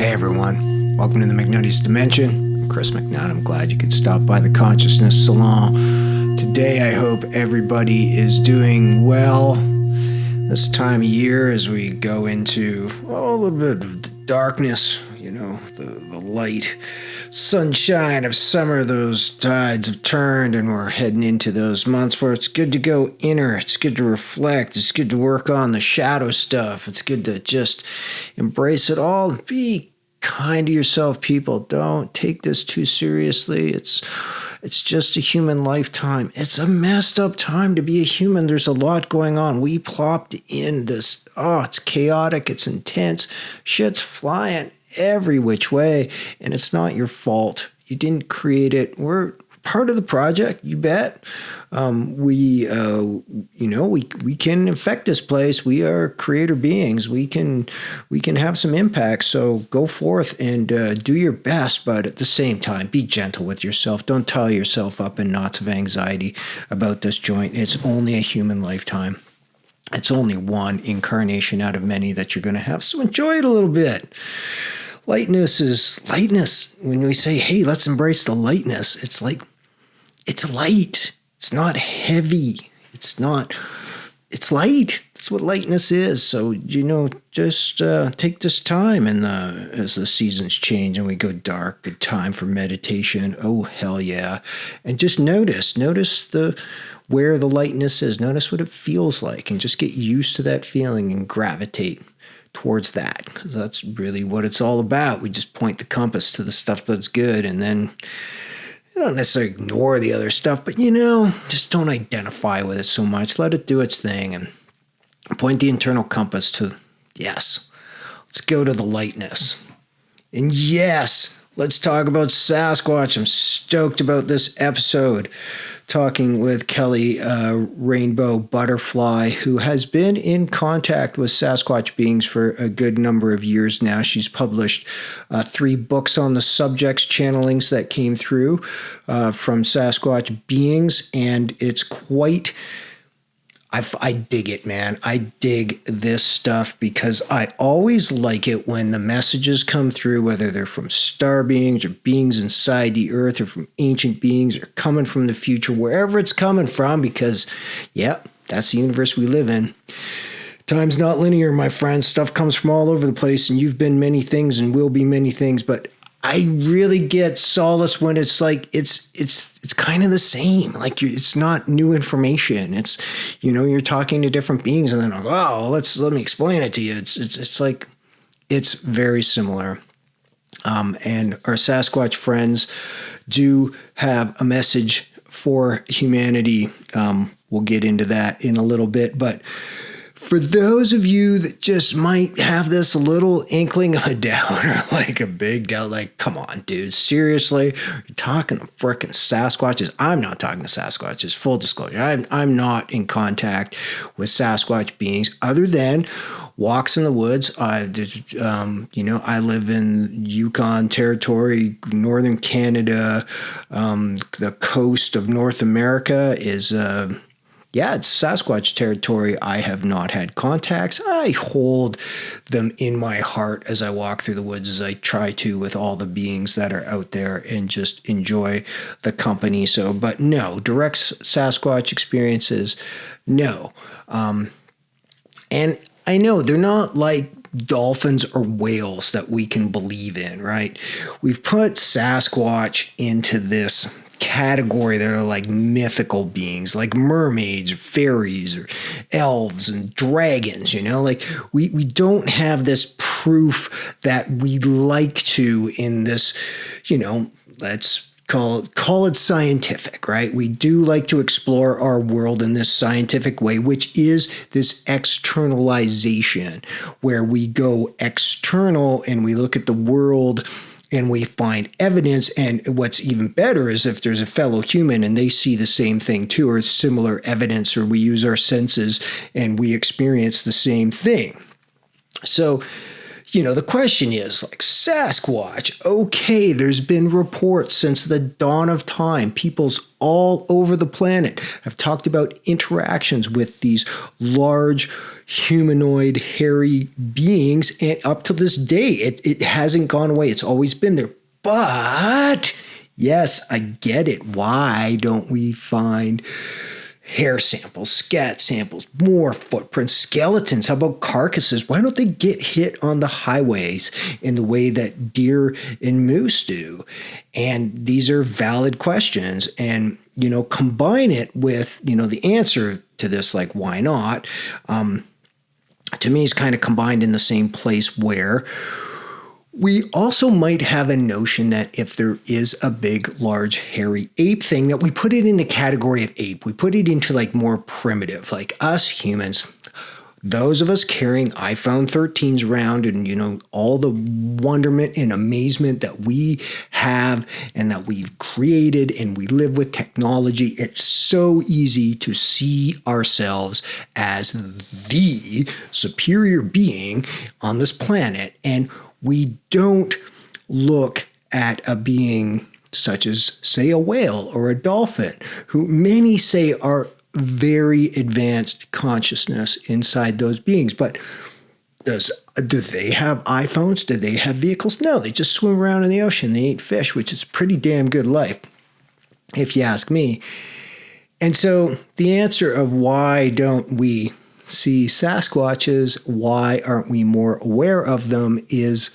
Hey everyone, welcome to the McNuttiest Dimension. Chris McNutt. I'm glad you could stop by the Consciousness Salon. Today I hope everybody is doing well. This time of year as we go into a little bit of darkness, the light sunshine of summer, those tides have turned and we're heading into those months where it's good to go inner, it's good to reflect, it's good to work on the shadow stuff, it's good to just embrace it all. Be kind to yourself, people. Don't take this too seriously. It's just a human lifetime. It's a messed up time to be a human. There's a lot going on. We plopped in this, it's chaotic, it's intense, shit's flying every which way, and it's not your fault. You didn't create it. We're part of the project, you bet. We can affect this place. We are creator beings. We can have some impact. So go forth and do your best, but at the same time, be gentle with yourself. Don't tie yourself up in knots of anxiety about this joint. It's only a human lifetime. It's only one incarnation out of many that you're going to have. So enjoy it a little bit. Lightness is lightness. When we say, hey, let's embrace the lightness, it's like, it's light. It's not heavy. It's light. That's what lightness is. So, just take this time as the seasons change and we go dark, good time for meditation. Oh, hell yeah. And just notice where the lightness is. Notice what it feels like and just get used to that feeling and gravitate towards that, because that's really what it's all about. We just point the compass to the stuff that's good, and then you don't necessarily ignore the other stuff, but just don't identify with it so much. Let it do its thing and point the internal compass to, yes, let's go to the lightness. And yes, let's talk about Sasquatch. I'm stoked about this episode. Talking with Kelly Rainbow Butterfly, who has been in contact with Sasquatch beings for a good number of years now. She's published 3 books on the subjects, channelings that came through from Sasquatch beings, and it's quite... I dig it, man. I dig this stuff because I always like it when the messages come through, whether they're from star beings or beings inside the earth or from ancient beings or coming from the future, wherever it's coming from, because, that's the universe we live in. Time's not linear, my friends. Stuff comes from all over the place, and you've been many things and will be many things, but I really get solace when it's like it's kind of the same. Like it's not new information. It's you're talking to different beings, and then let me explain it to you. It's like it's very similar. And our Sasquatch friends do have a message for humanity. We'll get into that in a little bit, but for those of you that just might have this little inkling of a doubt or like a big doubt, like, come on, dude, seriously, you're talking to frickin' Sasquatches. I'm not talking to Sasquatches, full disclosure. I'm not in contact with Sasquatch beings other than walks in the woods. I live in Yukon Territory, Northern Canada. The coast of North America is... it's Sasquatch territory. I have not had contacts. I hold them in my heart as I walk through the woods, as I try to with all the beings that are out there, and just enjoy the company. So, but no, direct Sasquatch experiences, no. And I know they're not like dolphins or whales that we can believe in, right? We've put Sasquatch into this category that are like mythical beings, like mermaids or fairies or elves and dragons, like we don't have this proof that we like to in this, let's call it scientific, right? We do like to explore our world in this scientific way, which is this externalization, where we go external and we look at the world and we find evidence. And what's even better is if there's a fellow human and they see the same thing too, or similar evidence, or we use our senses and we experience the same thing. So, the question is like Sasquatch. Okay, there's been reports since the dawn of time. Peoples all over the planet have talked about interactions with these large humanoid hairy beings, and up to this day, it hasn't gone away. It's always been there. But yes, I get it. Why don't we find hair samples, scat samples, more footprints, skeletons? How about carcasses? Why don't they get hit on the highways in the way that deer and moose do? And these are valid questions. And, combine it with, the answer to this, like, why not? To me, is kind of combined in the same place where we also might have a notion that if there is a big, large, hairy ape thing, that we put it in the category of ape. We put it into like more primitive, like us humans, those of us carrying iPhone 13s around and, all the wonderment and amazement that we have and that we've created and we live with technology. It's so easy to see ourselves as the superior being on this planet. And we don't look at a being such as, say, a whale or a dolphin, who many say are very advanced consciousness inside those beings. But do they have iPhones? Do they have vehicles? No, they just swim around in the ocean. They eat fish, which is a pretty damn good life, if you ask me. And so the answer of why don't we see Sasquatches, why aren't we more aware of them, is,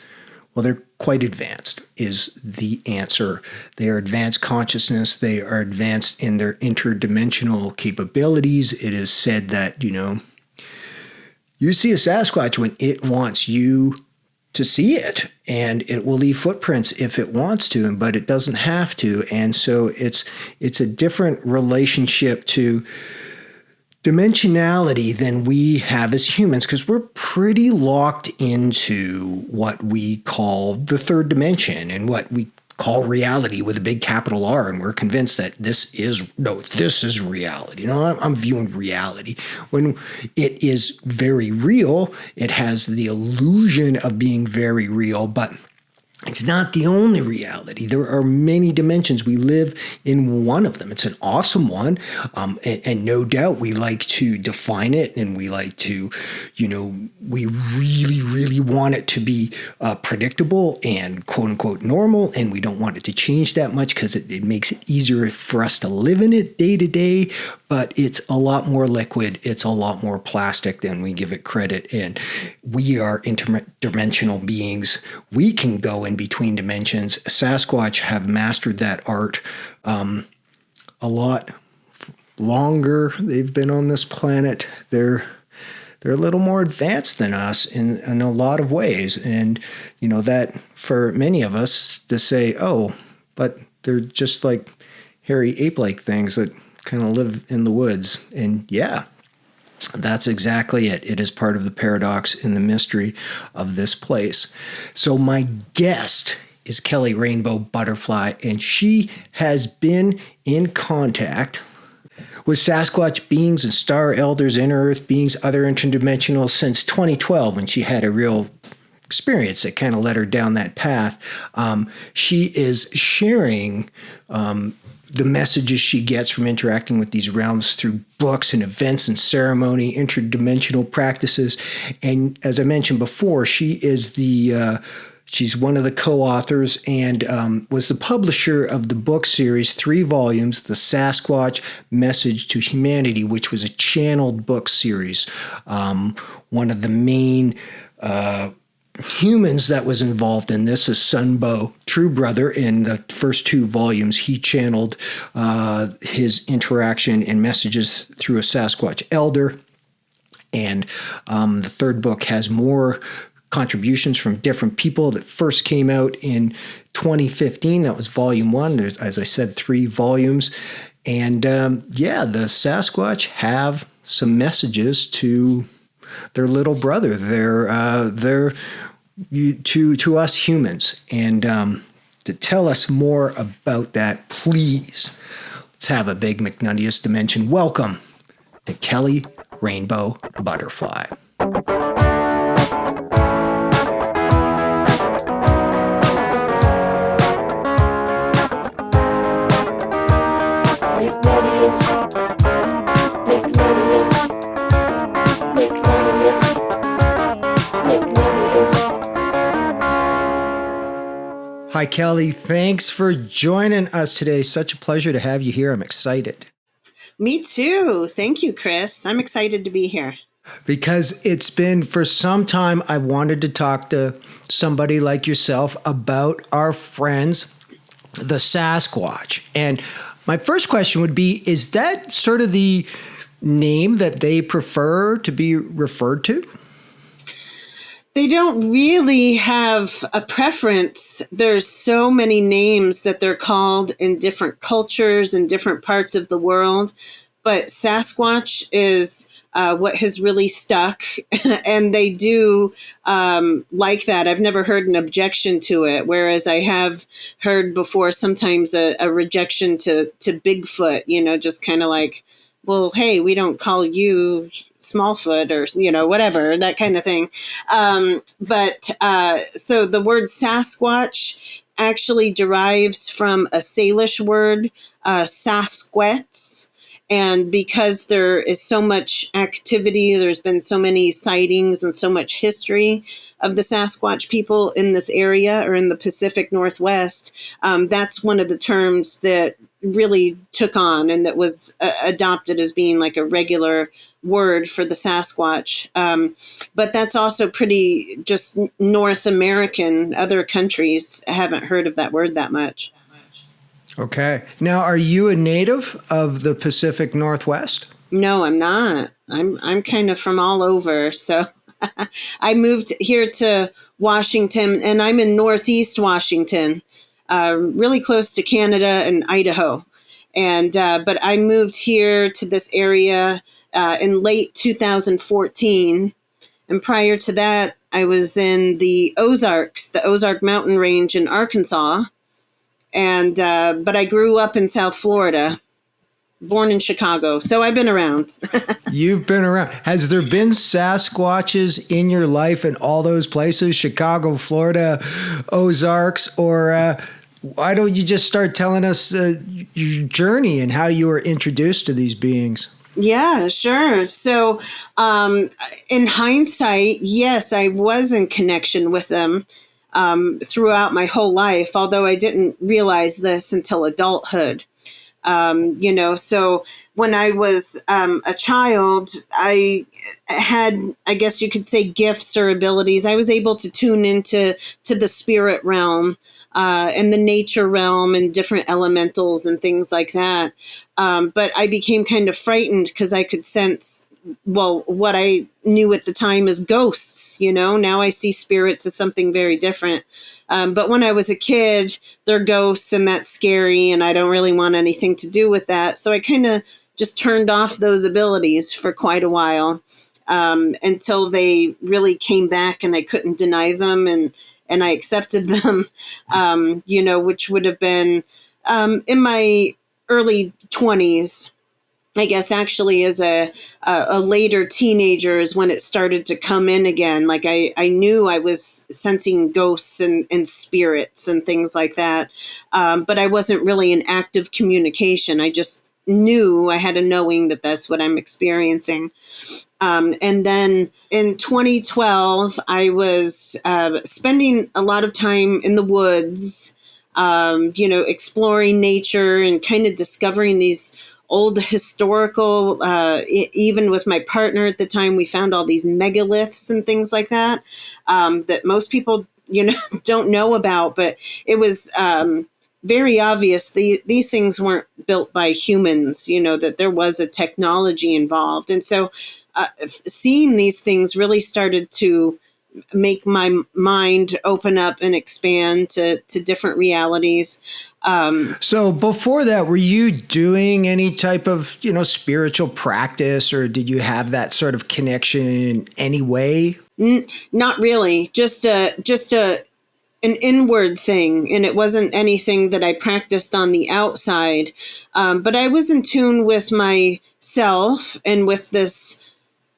well, they're quite advanced, is the answer. They are advanced consciousness. They are advanced in their interdimensional capabilities. It is said that, you see a Sasquatch when it wants you to see it, and it will leave footprints if it wants to, but it doesn't have to. And so it's a different relationship to dimensionality than we have as humans, because we're pretty locked into what we call the third dimension and what we call reality with a big capital R, and we're convinced that this is reality. I'm viewing reality when it is very real. It has the illusion of being very real, but it's not the only reality. There are many dimensions. We live in one of them. It's an awesome one. And no doubt we like to define it, and we like to, we really, really want it to be predictable and quote unquote normal. And we don't want it to change that much because it makes it easier for us to live in it day to day. But it's a lot more liquid. It's a lot more plastic than we give it credit. And we are interdimensional beings. We can go in between dimensions. Sasquatch have mastered that art a lot longer. They've been on this planet. They're a little more advanced than us in a lot of ways. And, that for many of us to say, oh, but they're just like hairy ape-like things that kind of live in the woods. And yeah, that's exactly it. It is part of the paradox and the mystery of this place. So my guest is Kelly Rainbow Butterfly, and she has been in contact with Sasquatch beings and star elders, inner earth beings, other interdimensional since 2012, when she had a real experience that kind of led her down that path. She is sharing the messages she gets from interacting with these realms through books and events and ceremony, interdimensional practices. And as I mentioned before, she is she's one of the co-authors and was the publisher of the book series, 3 volumes, The Sasquatch Message to Humanity, which was a channeled book series. One of the main humans that was involved in this is Sunbo, True Brother. In the first 2 volumes, he channeled his interaction and messages through a Sasquatch elder. And the 3rd book has more contributions from different people that first came out in 2015. That was volume 1. There's, as I said, 3 volumes. And the Sasquatch have some messages to their little brother, to us humans. And to tell us more about that, please, let's have a big McNuttiest dimension. Welcome to Kelly Rainbow Butterfly. Hi, Kelly. Thanks for joining us today. Such a pleasure to have you here. I'm excited. Me too. Thank you, Chris. I'm excited to be here. Because it's been for some time I wanted to talk to somebody like yourself about our friends, the Sasquatch. And my first question would be, is that sort of the name that they prefer to be referred to? They don't really have a preference. There's so many names that they're called in different cultures and different parts of the world. But Sasquatch is what has really stuck. And they do like that. I've never heard an objection to it, whereas I have heard before sometimes a rejection to Bigfoot, just kind of like, well, hey, we don't call you Smallfoot or, whatever, that kind of thing. So the word Sasquatch actually derives from a Salish word, Sasquatch. And because there is so much activity, there's been so many sightings and so much history of the Sasquatch people in this area or in the Pacific Northwest, that's one of the terms that really took on and that was adopted as being like a regular word for the Sasquatch. But that's also pretty just North American. Other countries haven't heard of that word that much. Okay. Now, are you a native of the Pacific Northwest? No, I'm not. I'm kind of from all over. So I moved here to Washington, and I'm in Northeast Washington, really close to Canada and Idaho. And but I moved here to this area in late 2014. And prior to that, I was in the Ozarks, the Ozark Mountain Range in Arkansas. And but I grew up in South Florida, born in Chicago. So I've been around. You've been around. Has there been Sasquatches in your life in all those places, Chicago, Florida, Ozarks, or why don't you just start telling us your journey and how you were introduced to these beings? Yeah, sure. So in hindsight, yes, I was in connection with them throughout my whole life, although I didn't realize this until adulthood. So when I was a child, I had, I guess you could say, gifts or abilities. I was able to tune into the spirit realm and the nature realm and different elementals and things like that. But I became kind of frightened because I could sense, well, what I knew at the time as ghosts, now I see spirits as something very different. But when I was a kid, they're ghosts and that's scary and I don't really want anything to do with that. So I kind of just turned off those abilities for quite a while until they really came back and I couldn't deny them and I accepted them, which would have been in my early 20s. I guess actually as a later teenager is when it started to come in again. Like I knew I was sensing ghosts and spirits and things like that. But I wasn't really in active communication. I just knew, I had a knowing that that's what I'm experiencing. And then in 2012, I was spending a lot of time in the woods, exploring nature and kind of discovering these old historical, even with my partner at the time, we found all these megaliths and things like that, that most people, don't know about, but it was very obvious these things weren't built by humans, that there was a technology involved. And so seeing these things really started to make my mind open up and expand to different realities. So before that, were you doing any type of, spiritual practice, or did you have that sort of connection in any way? Not really, just an inward thing. And it wasn't anything that I practiced on the outside. But I was in tune with myself and with this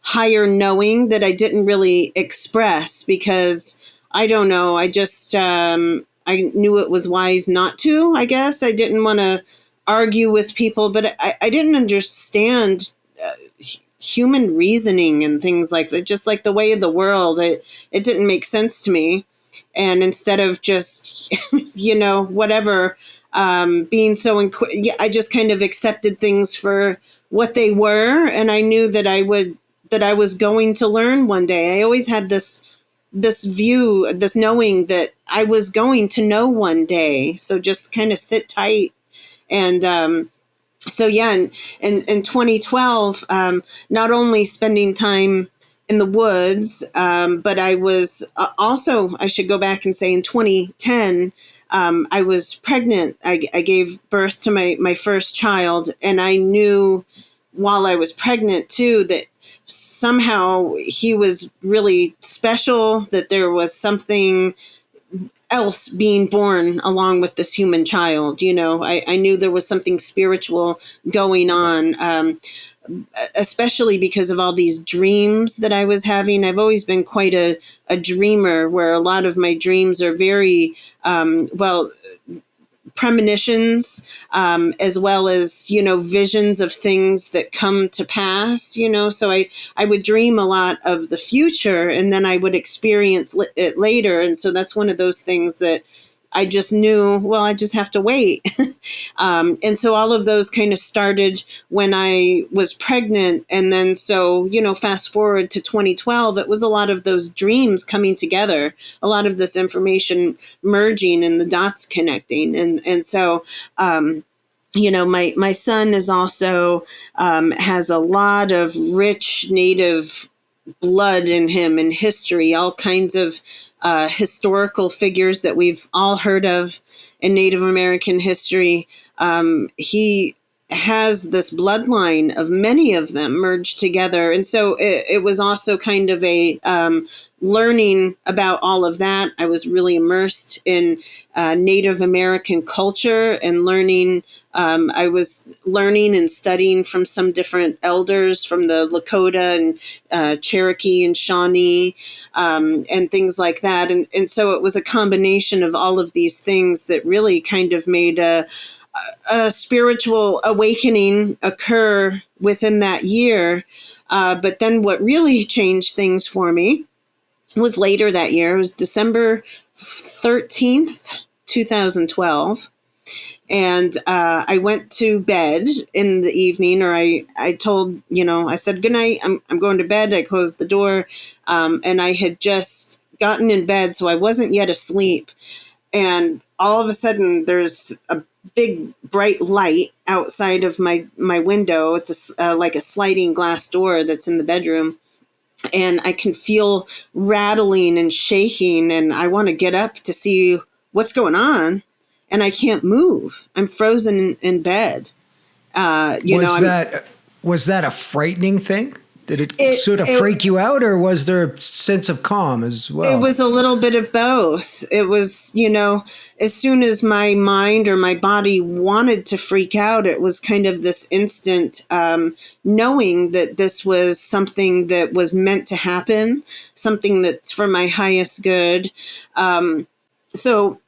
higher knowing that I didn't really express because I don't know. I just, I knew it was wise not to, I guess. I didn't want to argue with people, but I didn't understand human reasoning and things like that, just like the way of the world. It didn't make sense to me. And instead of just, whatever, being so, I just kind of accepted things for what they were. And I knew that I was going to learn one day. I always had this view, this knowing that I was going to know one day. So just kind of sit tight. And so yeah, in 2012, not only spending time in the woods, but I was also, I should go back and say, in 2010, I was pregnant. I gave birth to my first child, and I knew while I was pregnant too that somehow he was really special, that there was something else being born along with this human child. I knew there was something spiritual going on, especially because of all these dreams that I was having. I've always been quite a dreamer, where a lot of my dreams are very, premonitions, as well as, visions of things that come to pass, so I would dream a lot of the future, and then I would experience it later. And so that's one of those things that I just knew, well, I just have to wait. And so all of those kind of started when I was pregnant. And then, so, fast forward to 2012, it was a lot of those dreams coming together, a lot of this information merging and the dots connecting. And so, my son is also, has a lot of rich Native blood in him, and history, all kinds of historical figures that we've all heard of in Native American history. He has this bloodline of many of them merged together. And so it was also kind of a learning about all of that. I was really immersed in Native American culture and learning. I was learning and studying from some different elders from the Lakota and Cherokee and Shawnee, and things like that. And so it was a combination of all of these things that really kind of made a spiritual awakening occur within that year. But then what really changed things for me was later that year. It was December 13th, 2012. And I went to bed in the evening, or I told, I said, good night, I'm going to bed. I closed the door, and I had just gotten in bed, so I wasn't yet asleep. And all of a sudden, there's a big bright light outside of my window. It's like a sliding glass door that's in the bedroom. And I can feel rattling and shaking, and I want to get up to see what's going on. And I can't move. I'm frozen in bed. Was that a frightening thing? Did it sort of freak you out, or was there a sense of calm as well? It was a little bit of both. It was, as soon as my mind or my body wanted to freak out, it was kind of this instant knowing that this was something that was meant to happen, something that's for my highest good. So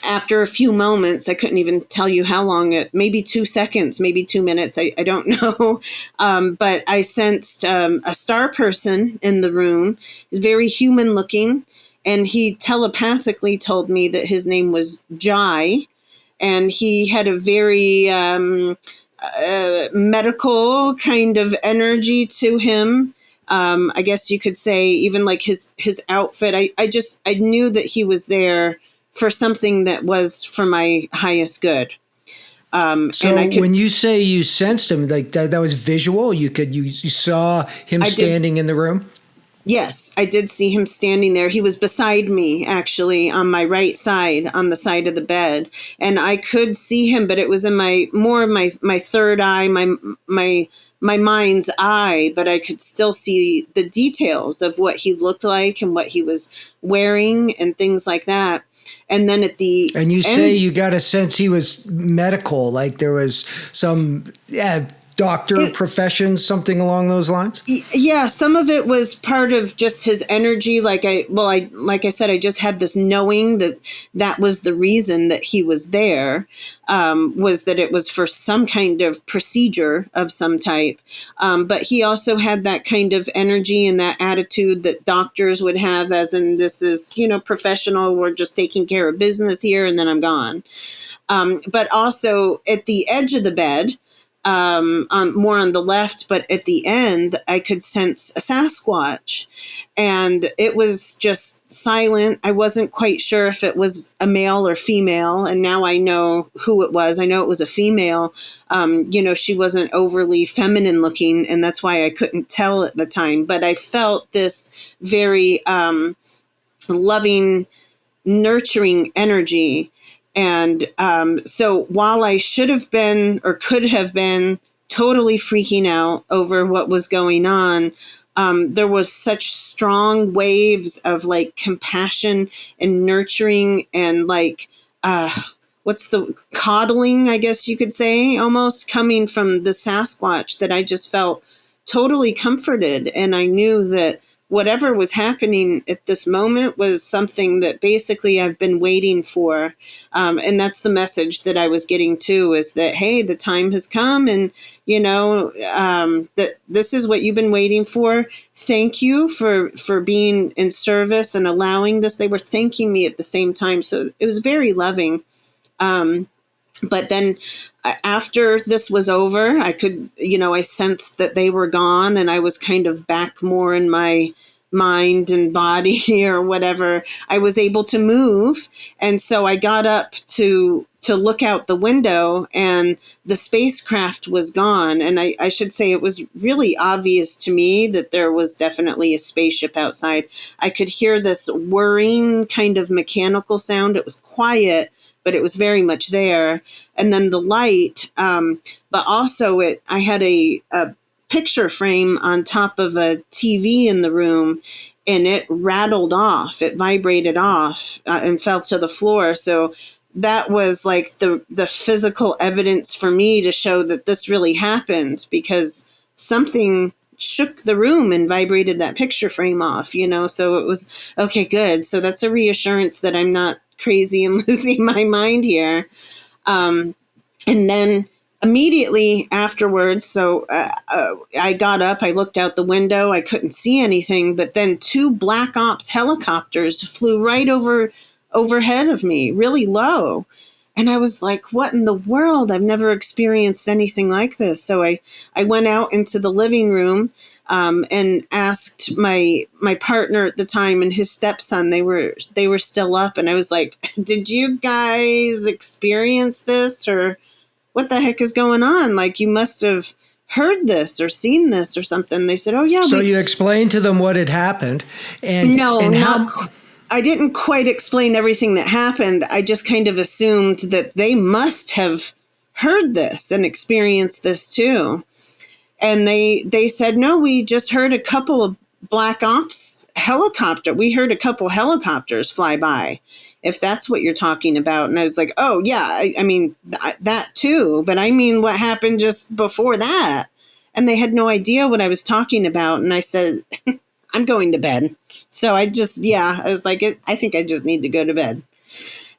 after a few moments, I couldn't even tell you how long, maybe 2 seconds, maybe 2 minutes, I don't know. But I sensed a star person in the room. He's very human looking. And he telepathically told me that his name was Jai. And he had a very medical kind of energy to him. I guess you could say, even like his outfit. I knew that he was there for something that was for my highest good. So when you say you sensed him, like that was visual, you saw him standing in the room? Yes, I did see him standing there. He was beside me, actually, on my right side, on the side of the bed. And I could see him, but it was in my third eye, my mind's eye, but I could still see the details of what he looked like and what he was wearing and things like that. And then at the And you say you got a sense he was medical, like there was some doctor profession, something along those lines? Yeah, some of it was part of just his energy. Like I said, I just had this knowing that was the reason that he was there, was that it was for some kind of procedure of some type. But he also had that kind of energy and that attitude that doctors would have, as in, this is, professional. We're just taking care of business here, and then I'm gone. But also at the edge of the bed, more on the left, but at the end, I could sense a Sasquatch, and it was just silent. I wasn't quite sure if it was a male or female, and now I know who it was. I know it was a female. She wasn't overly feminine looking, and that's why I couldn't tell at the time. But I felt this very loving, nurturing energy. And so while I should have been, or could have been, totally freaking out over what was going on, there was such strong waves of like compassion and nurturing and like, what's the coddling, I guess you could say, almost coming from the Sasquatch, that I just felt totally comforted. And I knew that whatever was happening at this moment was something that basically I've been waiting for. And that's the message that I was getting too, is that, hey, the time has come, and, that this is what you've been waiting for. Thank you for being in service and allowing this. They were thanking me at the same time. So it was very loving. But then after this was over, I could, I sensed that they were gone, and I was kind of back more in my mind and body or whatever. I was able to move. And so I got up to look out the window, and the spacecraft was gone. And I should say it was really obvious to me that there was definitely a spaceship outside. I could hear this whirring kind of mechanical sound. It was quiet, but it was very much there. And then the light, but also I had a picture frame on top of a TV in the room, and it rattled off. It vibrated off and fell to the floor. So that was like the physical evidence for me to show that this really happened, because something shook the room and vibrated that picture frame off, so it was, okay, good. So that's a reassurance that I'm not crazy and losing my mind here. And then immediately afterwards, so I got up, I looked out the window, I couldn't see anything, but then 2 Black Ops helicopters flew right overhead of me, really low. And I was like, what in the world? I've never experienced anything like this. So I went out into the living room, and asked my partner at the time and his stepson. They were still up, and I was like, did you guys experience this, or what the heck is going on? Like, you must have heard this or seen this or something. They said, oh yeah. So you explained to them what had happened, and I didn't quite explain everything that happened. I just kind of assumed that they must have heard this and experienced this too. And they said, no, we just heard a couple of Black Ops helicopter. We heard a couple helicopters fly by, if that's what you're talking about. And I was like, oh yeah, I mean, that too. But I mean, what happened just before that? And they had no idea what I was talking about. And I said, I'm going to bed. So I was like, I think I just need to go to bed.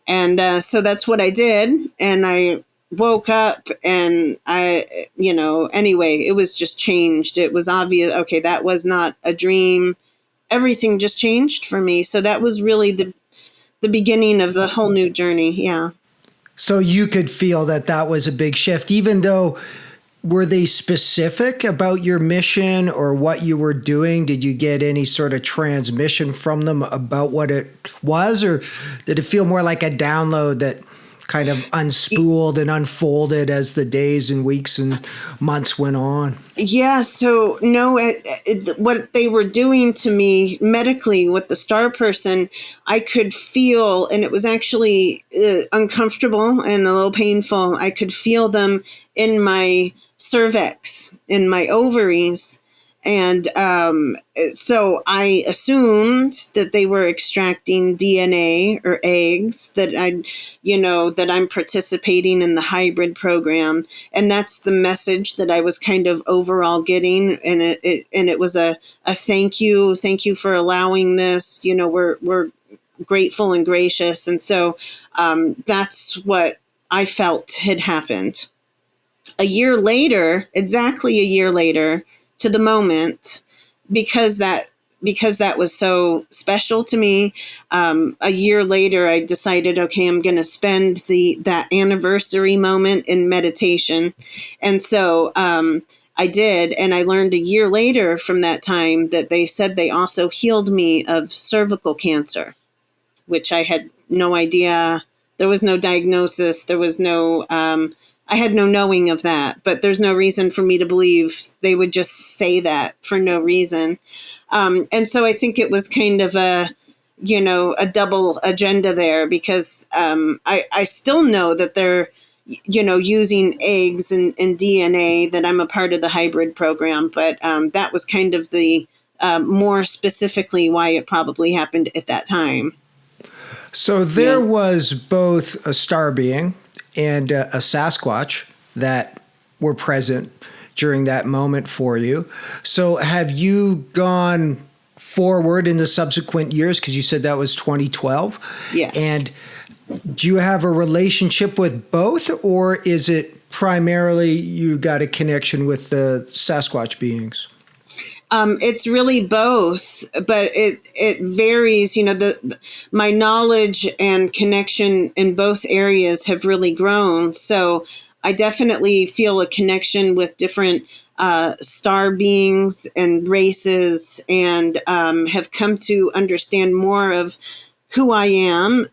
And so that's what I did. And I woke up, and anyway, it was just changed. It was obvious. Okay, that was not a dream. Everything just changed for me. So that was really the beginning of the whole new journey. Yeah. So you could feel that was a big shift, even though, were they specific about your mission or what you were doing? Did you get any sort of transmission from them about what it was, or did it feel more like a download that kind of unspooled and unfolded as the days and weeks and months went on? Yeah, so no, what they were doing to me medically with the star person, I could feel, and it was actually uncomfortable and a little painful. I could feel them in my cervix, in my ovaries. And so I assumed that they were extracting DNA or eggs, that I'm participating in the hybrid program. And that's the message that I was kind of overall getting. And it was a thank you for allowing this. We're grateful and gracious. And so that's what I felt had happened. Exactly a year later, to the moment, because that was so special to me. A year later, I decided, okay, I'm going to spend that anniversary moment in meditation, and so I did, and I learned a year later from that time that they said they also healed me of cervical cancer, which I had no idea. There was no diagnosis. There was no. I had no knowing of that, but there's no reason for me to believe they would just say that for no reason. And so I think it was kind of a double agenda there, because I still know that they're, using eggs and DNA, that I'm a part of the hybrid program. But that was kind of the more specifically why it probably happened at that time. So there was both a star being and a Sasquatch that were present during that moment for you. So have you gone forward in the subsequent years? Because you said that was 2012. Yes. And do you have a relationship with both, or is it primarily you got a connection with the Sasquatch beings? It's really both, but it varies. My knowledge and connection in both areas have really grown. So I definitely feel a connection with different star beings and races, and have come to understand more of who I am,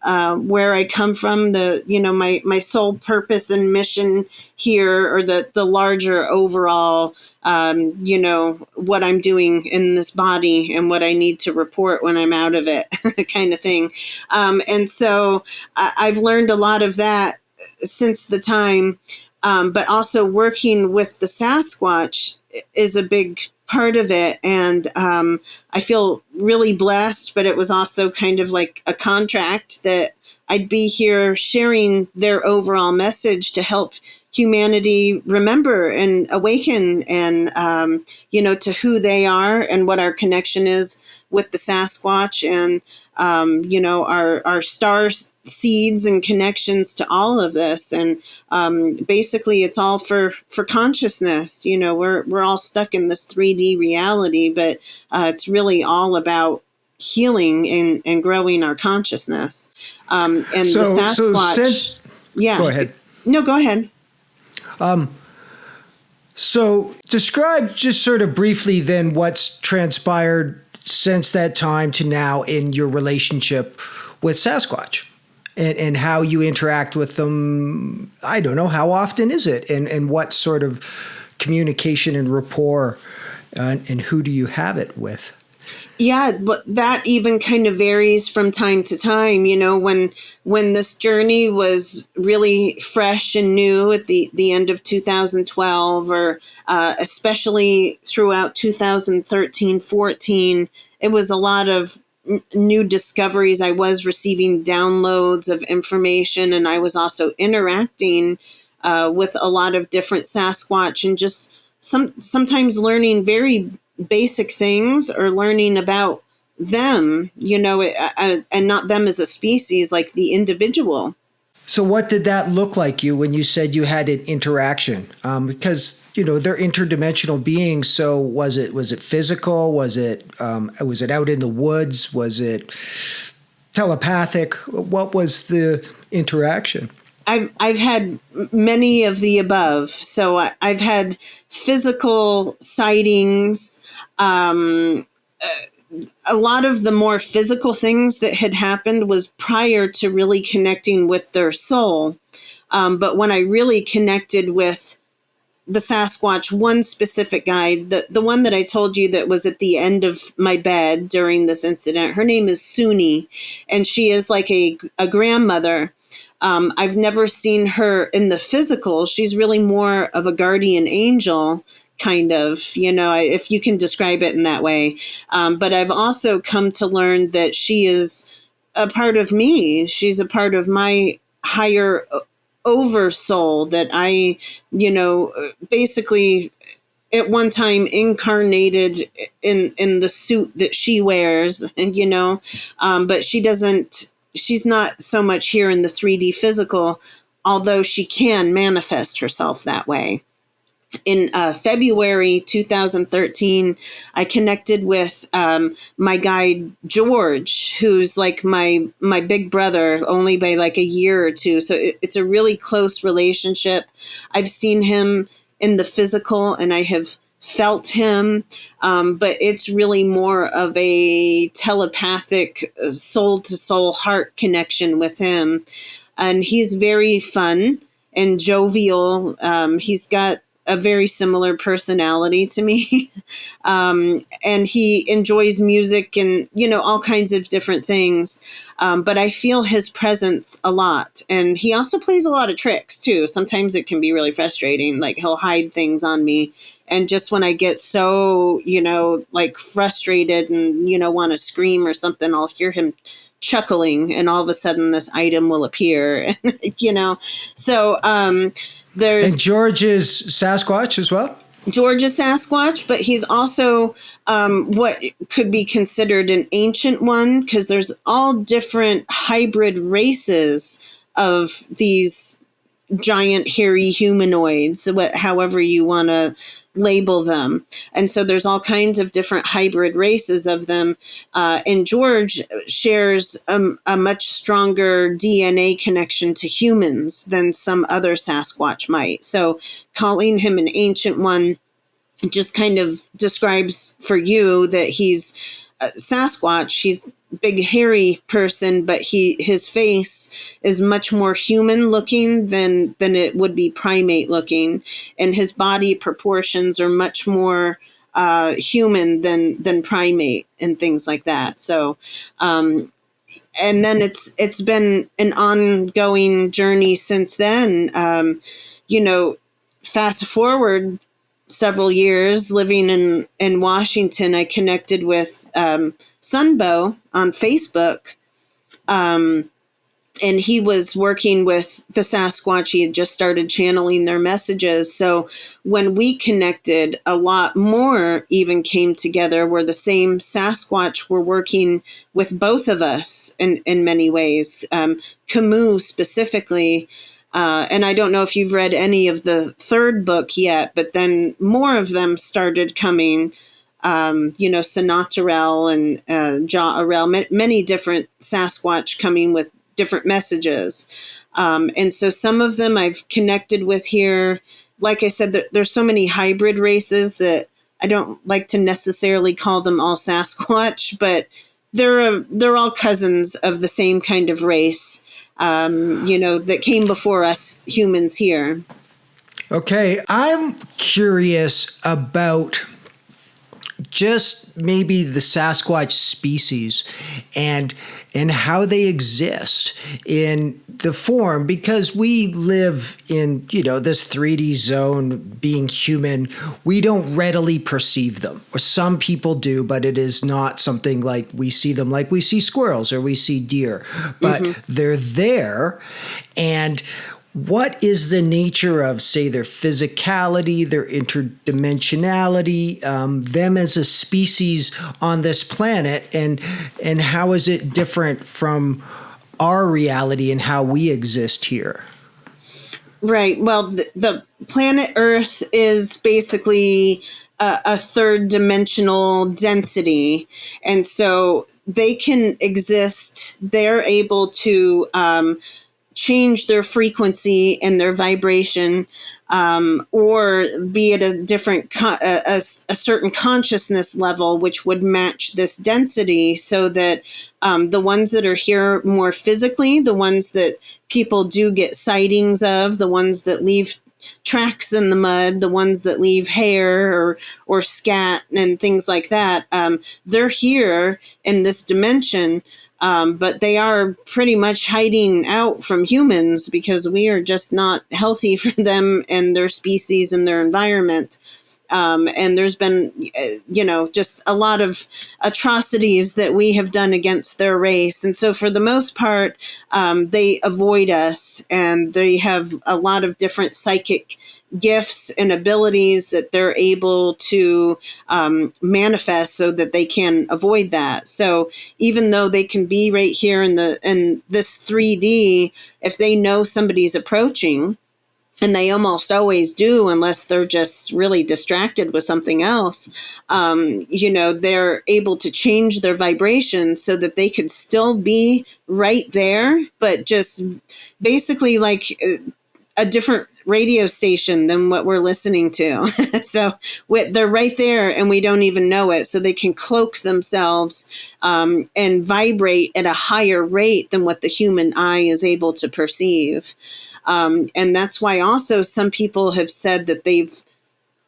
where I come from, my sole purpose and mission here, or the larger overall, what I'm doing in this body and what I need to report when I'm out of it, kind of thing. And so I've learned a lot of that since the time, but also working with the Sasquatch is a big part of it. And I feel really blessed, but it was also kind of like a contract that I'd be here sharing their overall message to help humanity remember and awaken, and, to who they are and what our connection is with the Sasquatch, and, our star seeds and connections to all of this. And basically it's all for consciousness. We're all stuck in this 3D reality, but it's really all about healing and growing our consciousness. And the Sasquatch. Go ahead. No, go ahead. So describe just sort of briefly then what's transpired since that time to now in your relationship with Sasquatch, and how you interact with them. I don't know, how often is it, and what sort of communication and rapport, and who do you have it with? Yeah, but that even kind of varies from time to time. When this journey was really fresh and new at the end of 2012, or especially throughout 2013-14, it was a lot of new discoveries. I was receiving downloads of information, and I was also interacting with a lot of different Sasquatch, and just sometimes learning very basic things, or learning about them, and not them as a species, like the individual. So what did that look like you when you said you had an interaction? Because they're interdimensional beings. So was it physical? Was it out in the woods? Was it telepathic? What was the interaction? I've had many of the above. So I've had physical sightings. A lot of the more physical things that had happened was prior to really connecting with their soul. But when I really connected with the Sasquatch, one specific guy, the one that I told you that was at the end of my bed during this incident, her name is Suni, and she is like a grandmother. I've never seen her in the physical. She's really more of a guardian angel, kind of, if you can describe it in that way. But I've also come to learn that she is a part of me. She's a part of my higher over soul that I, basically at one time incarnated in the suit that she wears, and but she's not so much here in the 3D physical, although she can manifest herself that way. In February 2013, I connected with my guide George, who's like my big brother, only by like a year or two. So it's a really close relationship. I've seen him in the physical, and I have felt him, but it's really more of a telepathic, soul-to-soul heart connection with him. And he's very fun and jovial. He's got a very similar personality to me. And he enjoys music and, all kinds of different things. But I feel his presence a lot. And he also plays a lot of tricks too. Sometimes it can be really frustrating. Like he'll hide things on me. And just when I get so, like frustrated and, want to scream or something, I'll hear him chuckling, and all of a sudden this item will appear, So, there's... And George is Sasquatch as well? George is Sasquatch, but he's also what could be considered an ancient one, because there's all different hybrid races of these giant hairy humanoids, however you want to label them. And so there's all kinds of different hybrid races of them. And George shares a much stronger DNA connection to humans than some other Sasquatch might. So calling him an ancient one just kind of describes for you that he's Sasquatch. He's a big hairy person, but his face is much more human looking than it would be primate looking, and his body proportions are much more human than primate and things like that. So and then it's been an ongoing journey since then. Fast forward several years living in Washington, I connected with Sunbow on Facebook. And he was working with the Sasquatch. He had just started channeling their messages. So when we connected, a lot more even came together, where the same Sasquatch were working with both of us in many ways. Camus specifically. And I don't know if you've read any of the third book yet, but then more of them started coming. Sinatarel and Ja'arel, many different Sasquatch coming with different messages. And so some of them I've connected with here. Like I said, there's so many hybrid races that I don't like to necessarily call them all Sasquatch, but they're all cousins of the same kind of race. That came before us humans here. Okay, I'm curious about just maybe the Sasquatch species and how they exist in the form, because we live in, this 3D zone. Being human, we don't readily perceive them, or some people do, but it is not something like we see them like we see squirrels or we see deer, but they're there. And what is the nature of, say, their physicality, their interdimensionality, them as a species on this planet, and how is it different from our reality and how we exist here? Right. Well, the planet Earth is basically a third dimensional density. And so they can exist. They're able to change their frequency and their vibration, or be at a different, a certain consciousness level, which would match this density, so that the ones that are here more physically, the ones that people do get sightings of, the ones that leave tracks in the mud, the ones that leave hair or scat and things like that, they're here in this dimension. But they are pretty much hiding out from humans because we are just not healthy for them and their species and their environment. And there's been, just a lot of atrocities that we have done against their race. And so for the most part, they avoid us, and they have a lot of different psychic gifts and abilities that they're able to manifest so that they can avoid that. So even though they can be right here in this 3D, if they know somebody's approaching, and they almost always do, unless they're just really distracted with something else, they're able to change their vibration so that they could still be right there, but just basically like a different radio station than what we're listening to. So they're right there and we don't even know it. So they can cloak themselves and vibrate at a higher rate than what the human eye is able to perceive. And that's why also some people have said that they've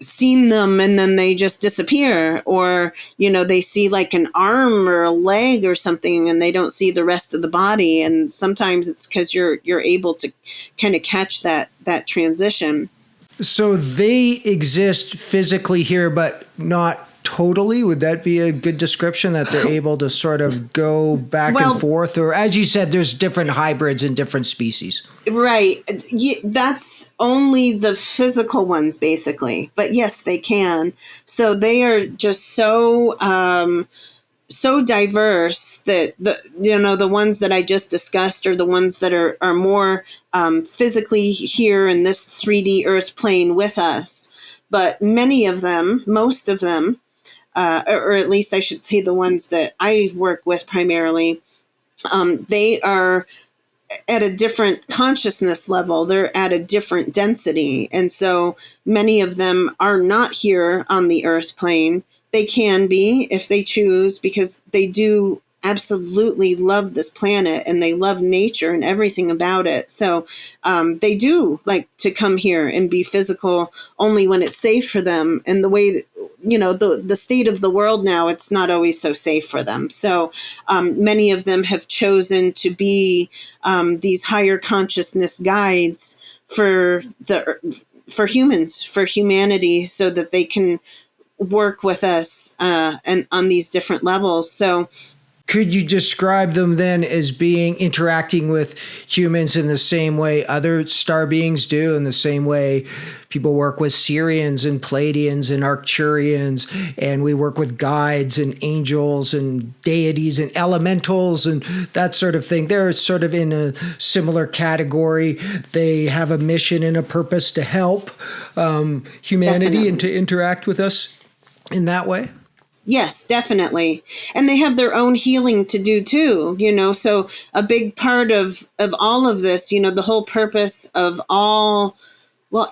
seen them and then they just disappear, or they see like an arm or a leg or something and they don't see the rest of the body. And sometimes it's because you're able to kind of catch that transition. So they exist physically here, but not totally. Would that be a good description, that they're able to sort of go back and forth? Or as you said, there's different hybrids and different species. Right. That's only the physical ones, basically. But yes, they can. So they are just so diverse that the ones that I just discussed are the ones that are more physically here in this 3D Earth plane with us. But many of them, most of them, or at least I should say the ones that I work with primarily, they are at a different consciousness level. They're at a different density. And so many of them are not here on the Earth plane. They can be if they choose, because they do absolutely love this planet and they love nature and everything about it. So they do like to come here and be physical only when it's safe for them. And the way that, the state of the world now, it's not always so safe for them. So many of them have chosen to be these higher consciousness guides for humans, for humanity, so that they can work with us and on these different levels. So could you describe them then as interacting with humans in the same way other star beings do, in the same way people work with Sirians and Pleiadians and Arcturians, and we work with guides and angels and deities and elementals and that sort of thing? They're sort of in a similar category. They have a mission and a purpose to help humanity. Definitely. And to interact with us in that way? Yes, definitely. And they have their own healing to do too, so a big part of all of this, the whole purpose of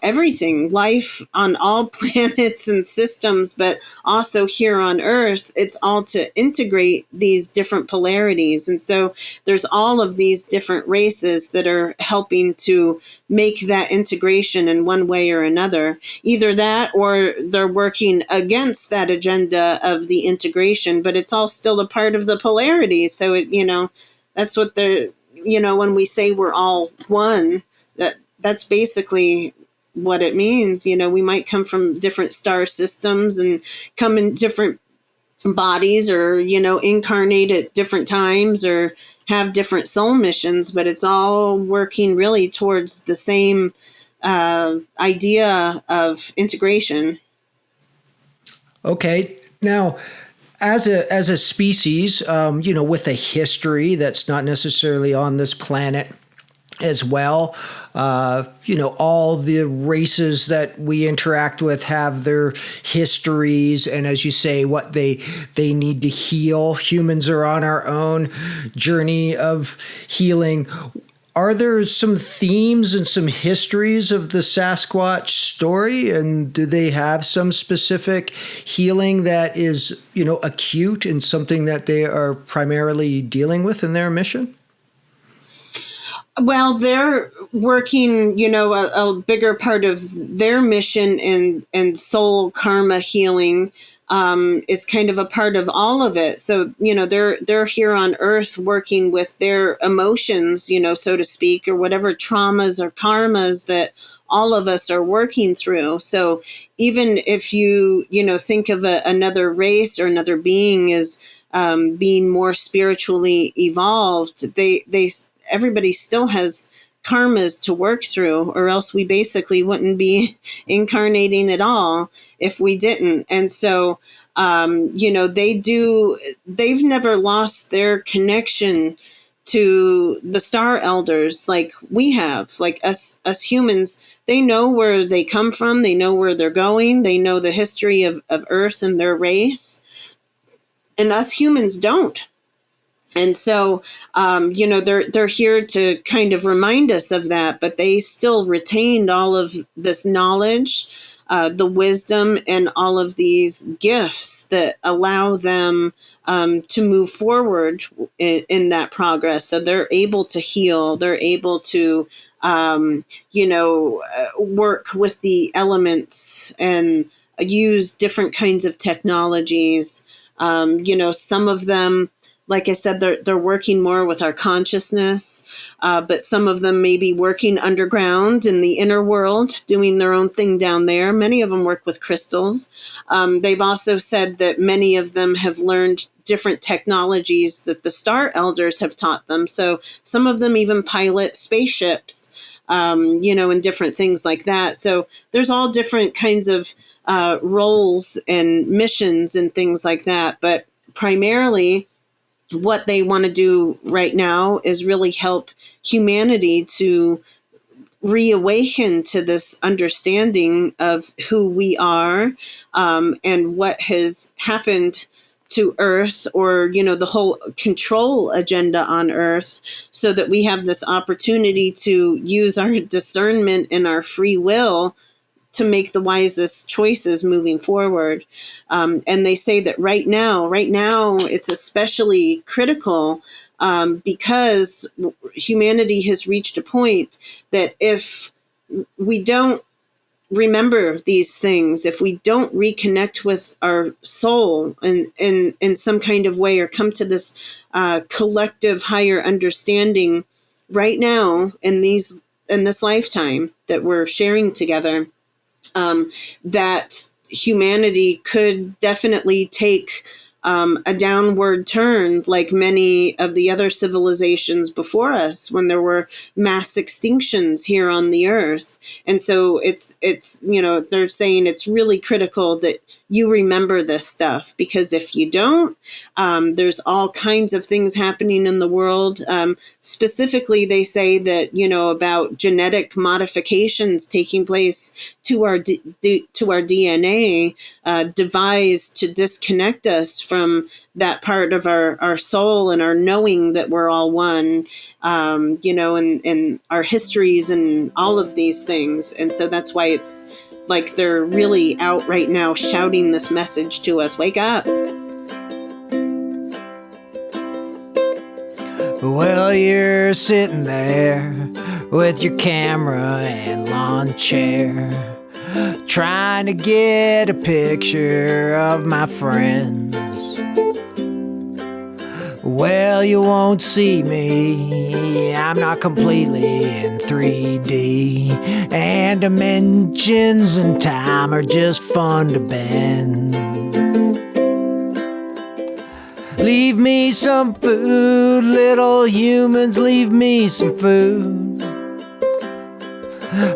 everything, life on all planets and systems, but also here on Earth, it's all to integrate these different polarities. And so there's all of these different races that are helping to make that integration in one way or another. Either that, or they're working against that agenda of the integration, but it's all still a part of the polarity. So, that's what they're, when we say we're all one, that's basically what it means. We might come from different star systems and come in different bodies, or, incarnate at different times, or have different soul missions, but it's all working really towards the same idea of integration. Okay. Now, as a species, with a history that's not necessarily on this planet as well, all the races that we interact with have their histories, and as you say, what they need to heal. Humans are on our own journey of healing. Are there some themes and some histories of the Sasquatch story, and do they have some specific healing that is, acute and something that they are primarily dealing with in their mission? Well, they're working, a bigger part of their mission and soul karma healing is kind of a part of all of it. So, they're here on Earth working with their emotions, so to speak, or whatever traumas or karmas that all of us are working through. So even if you, think of another race or another being as being more spiritually evolved, everybody still has karmas to work through, or else we basically wouldn't be incarnating at all if we didn't. And so, they've never lost their connection to the star elders like we have, like us humans. They know where they come from. They know where they're going. They know the history of Earth and their race. And us humans don't. And so, they're here to kind of remind us of that, but they still retained all of this knowledge, the wisdom, and all of these gifts that allow them to move forward in that progress. So they're able to heal. They're able to, work with the elements and use different kinds of technologies. Some of them, like I said, they're working more with our consciousness, but some of them may be working underground in the inner world, doing their own thing down there. Many of them work with crystals. They've also said that many of them have learned different technologies that the star elders have taught them. So some of them even pilot spaceships, and different things like that. So there's all different kinds of roles and missions and things like that. But primarily, what they want to do right now is really help humanity to reawaken to this understanding of who we are, and what has happened to Earth, or, the whole control agenda on Earth, so that we have this opportunity to use our discernment and our free will to make the wisest choices moving forward. And they say that right now, it's especially critical, because humanity has reached a point that if we don't remember these things, if we don't reconnect with our soul in some kind of way, or come to this collective higher understanding right now in this lifetime that we're sharing together, that humanity could definitely take a downward turn, like many of the other civilizations before us, when there were mass extinctions here on the Earth. And so it's they're saying it's really critical that you remember this stuff, because if you don't, there's all kinds of things happening in the world. Specifically, they say that, about genetic modifications taking place to our DNA, devised to disconnect us from that part of our soul and our knowing that we're all one, and our histories and all of these things. And so that's why it's like they're really out right now shouting this message to us. Wake up. Well, you're sitting there with your camera and lawn chair, trying to get a picture of my friends. Well, you won't see me, I'm not completely in 3D, and dimensions and time are just fun to bend. Leave me some food, little humans, leave me some food.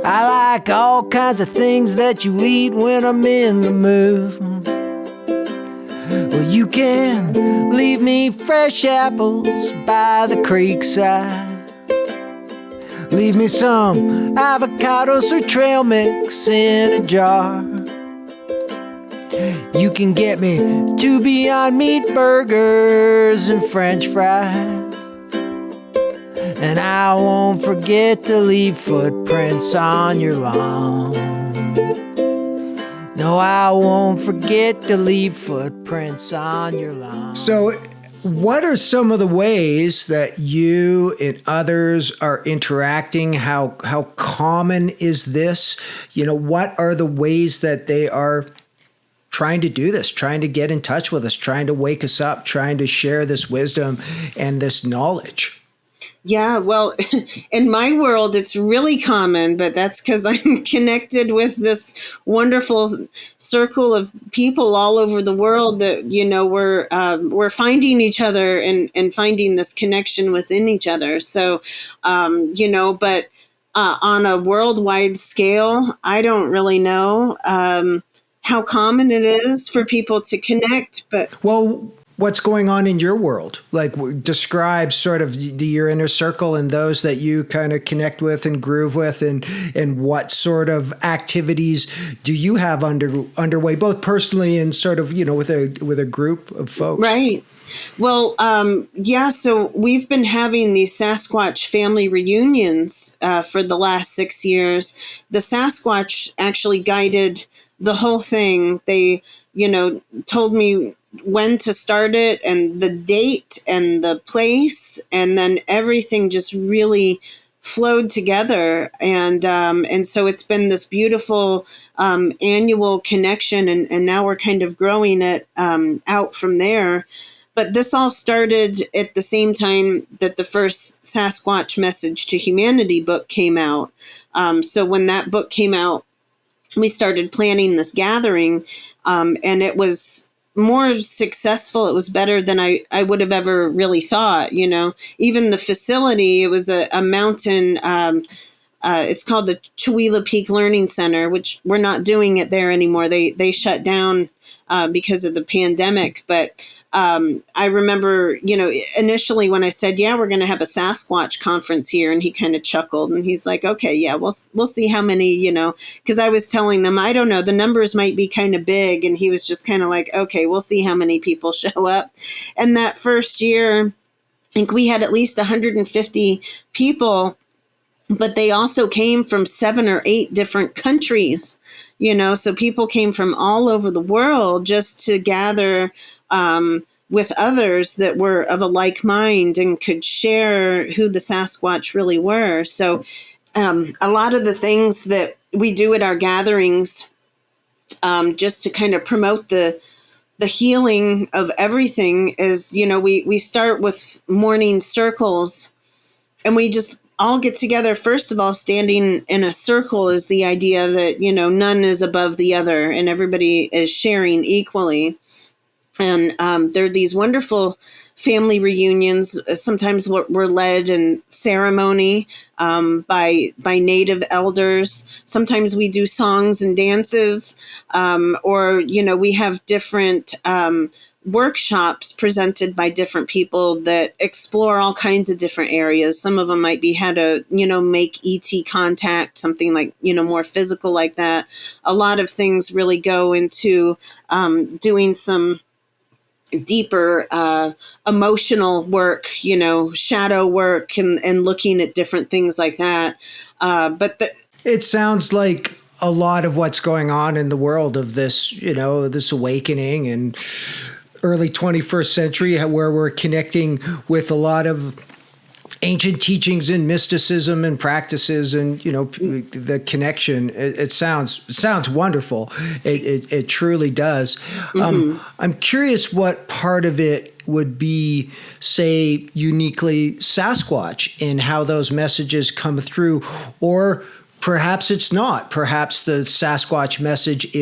I like all kinds of things that you eat when I'm in the mood. Well, you can leave me fresh apples by the creekside. Leave me some avocados or trail mix in a jar. You can get me 2 Beyond Meat burgers and French fries. And I won't forget to leave footprints on your lawn. No, I won't forget to leave footprints on your lawn. So, what are some of the ways that you and others are interacting? How common is this? What are the ways that they are trying to do this, trying to get in touch with us, trying to wake us up, trying to share this wisdom and this knowledge. Yeah, well, in my world, it's really common, but that's because I'm connected with this wonderful circle of people all over the world that, we're finding each other and finding this connection within each other. So, but on a worldwide scale, I don't really know how common it is for people to connect, but well, what's going on in your world? Like, describe sort of your inner circle and those that you kind of connect with and groove with, and what sort of activities do you have underway, both personally and sort of with a group of folks? Right. Well, so we've been having these Sasquatch family reunions for the last 6 years. The Sasquatch actually guided the whole thing. They, told me when to start it and the date and the place, and then everything just really flowed together. And so it's been this beautiful annual connection, and now we're kind of growing it out from there. But this all started at the same time that the first Sasquatch Message to Humanity book came out. So when that book came out, we started planning this gathering, and it was more successful. It was better than I would have ever really thought. Even the facility, it was a mountain. It's called the Chihuahua Peak Learning Center, which we're not doing it there anymore. They shut down because of the pandemic. But I remember, initially when I said, yeah, we're going to have a Sasquatch conference here, and he kind of chuckled and he's like, okay, yeah, we'll see how many, because I was telling him, I don't know, the numbers might be kind of big. And he was just kind of like, okay, we'll see how many people show up. And that first year, I think we had at least 150 people, but they also came from 7 or 8 different countries, so people came from all over the world just to gather with others that were of a like mind and could share who the Sasquatch really were. So a lot of the things that we do at our gatherings, just to kind of promote the healing of everything, is, we start with morning circles, and we just all get together. First of all, standing in a circle is the idea that, none is above the other and everybody is sharing equally. And there are these wonderful family reunions. Sometimes we're led in ceremony by native elders. Sometimes we do songs and dances, or we have different workshops presented by different people that explore all kinds of different areas. Some of them might be how to make ET contact, something like more physical like that. A lot of things really go into doing some deeper emotional work, shadow work, and looking at different things like that. It sounds like a lot of what's going on in the world of this, this awakening and early 21st century, where we're connecting with a lot of ancient teachings and mysticism and practices, and the connection. It sounds wonderful. It truly does. Mm-hmm. I'm curious what part of it would be, say, uniquely Sasquatch in how those messages come through, or perhaps it's not. Perhaps the Sasquatch message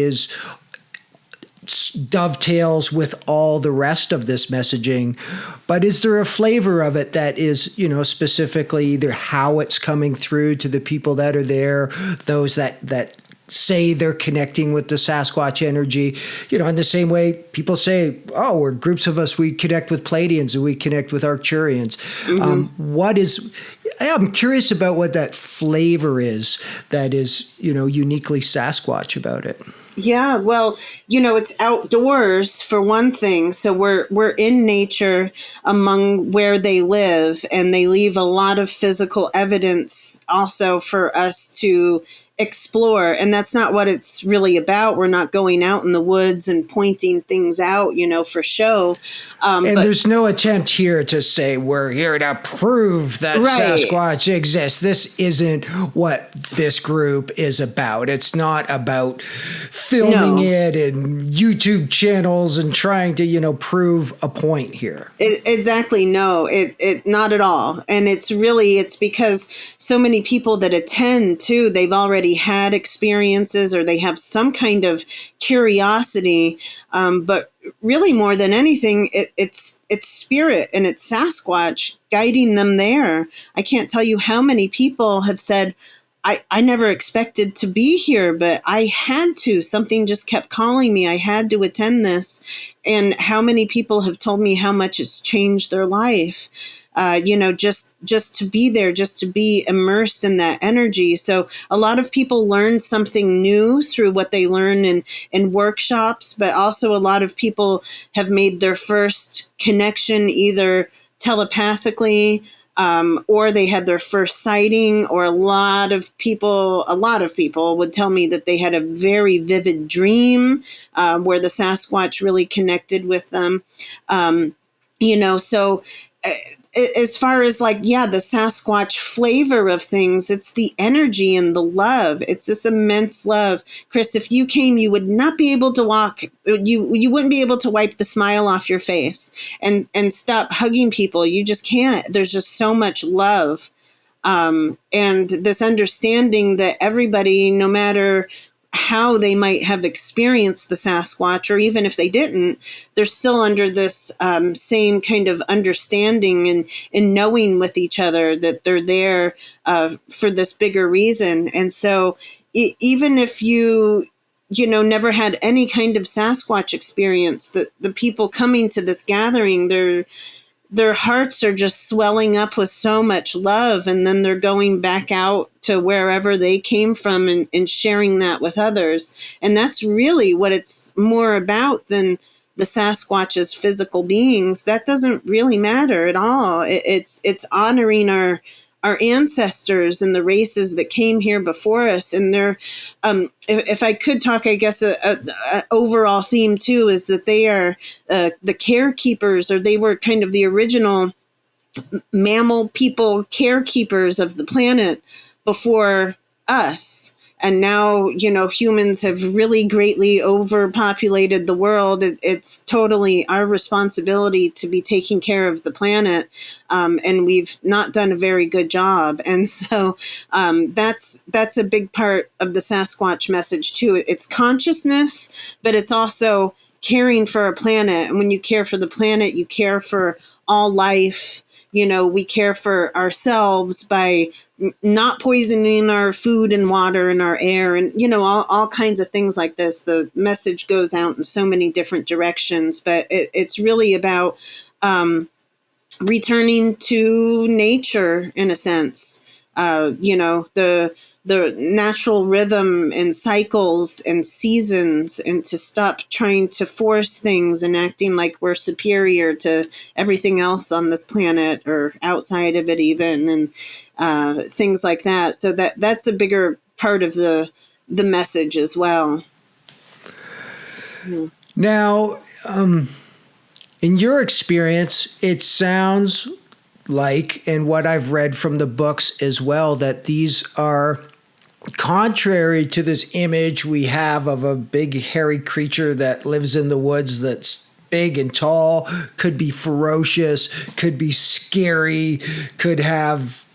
dovetails with all the rest of this messaging, but is there a flavor of it that is, specifically either how it's coming through to the people that are there, those that say they're connecting with the Sasquatch energy, in the same way people say, oh, we're groups of us, we connect with Pleiadians and we connect with Arcturians. Mm-hmm. I'm curious about what that flavor is that is, uniquely Sasquatch about it. Yeah, well, it's outdoors for one thing. So we're in nature among where they live, and they leave a lot of physical evidence also for us to explore, and that's not what it's really about. We're not going out in the woods and pointing things out, for show. And But there's no attempt here to say we're here to prove that right. Sasquatch exists. This isn't what this group is about. It's not about filming it in YouTube channels and trying to, prove a point here. Exactly. No, it not at all. And it's because so many people that attend too, they've already had experiences or they have some kind of curiosity. But really more than anything, it's spirit and it's Sasquatch guiding them there. I can't tell you how many people have said, I never expected to be here, but I had to. Something just kept calling me. I had to attend this. And how many people have told me how much it's changed their life. Just to be there, just to be immersed in that energy. So a lot of people learn something new through what they learn in workshops, but also a lot of people have made their first connection either telepathically, or they had their first sighting, or a lot of people would tell me that they had a very vivid dream where the Sasquatch really connected with them. So as far as the Sasquatch flavor of things, it's the energy and the love. It's this immense love. Chris, if you came, you would not be able to walk. You wouldn't be able to wipe the smile off your face and stop hugging people. You just can't. There's just so much love. And this understanding that everybody, no matter how they might have experienced the Sasquatch, or even if they didn't, they're still under this same kind of understanding and knowing with each other that they're there for this bigger reason. And so even if you never had any kind of Sasquatch experience, the people coming to this gathering, their hearts are just swelling up with so much love, and then they're going back out to wherever they came from and sharing that with others. And that's really what it's more about than the Sasquatch's physical beings. That doesn't really matter at all. It's honoring our ancestors and the races that came here before us. And they're, if I could talk, I guess, a overall theme too, is that they are the carekeepers, or they were kind of the original mammal people carekeepers of the planet before us. And now, humans have really greatly overpopulated the world. It's totally our responsibility to be taking care of the planet. And we've not done a very good job. And so that's a big part of the Sasquatch message too. It's consciousness, but it's also caring for our planet. And when you care for the planet, you care for all life. We care for ourselves by not poisoning our food and water and our air and, all kinds of things like this. The message goes out in so many different directions, but it's really about returning to nature in a sense. The natural rhythm and cycles and seasons, and to stop trying to force things and acting like we're superior to everything else on this planet or outside of it even, and things like that. So that's a bigger part of the message as well. Now, in your experience, it sounds like, and what I've read from the books as well, that these are contrary to this image we have of a big hairy creature that lives in the woods that's big and tall, could be ferocious, could be scary, could have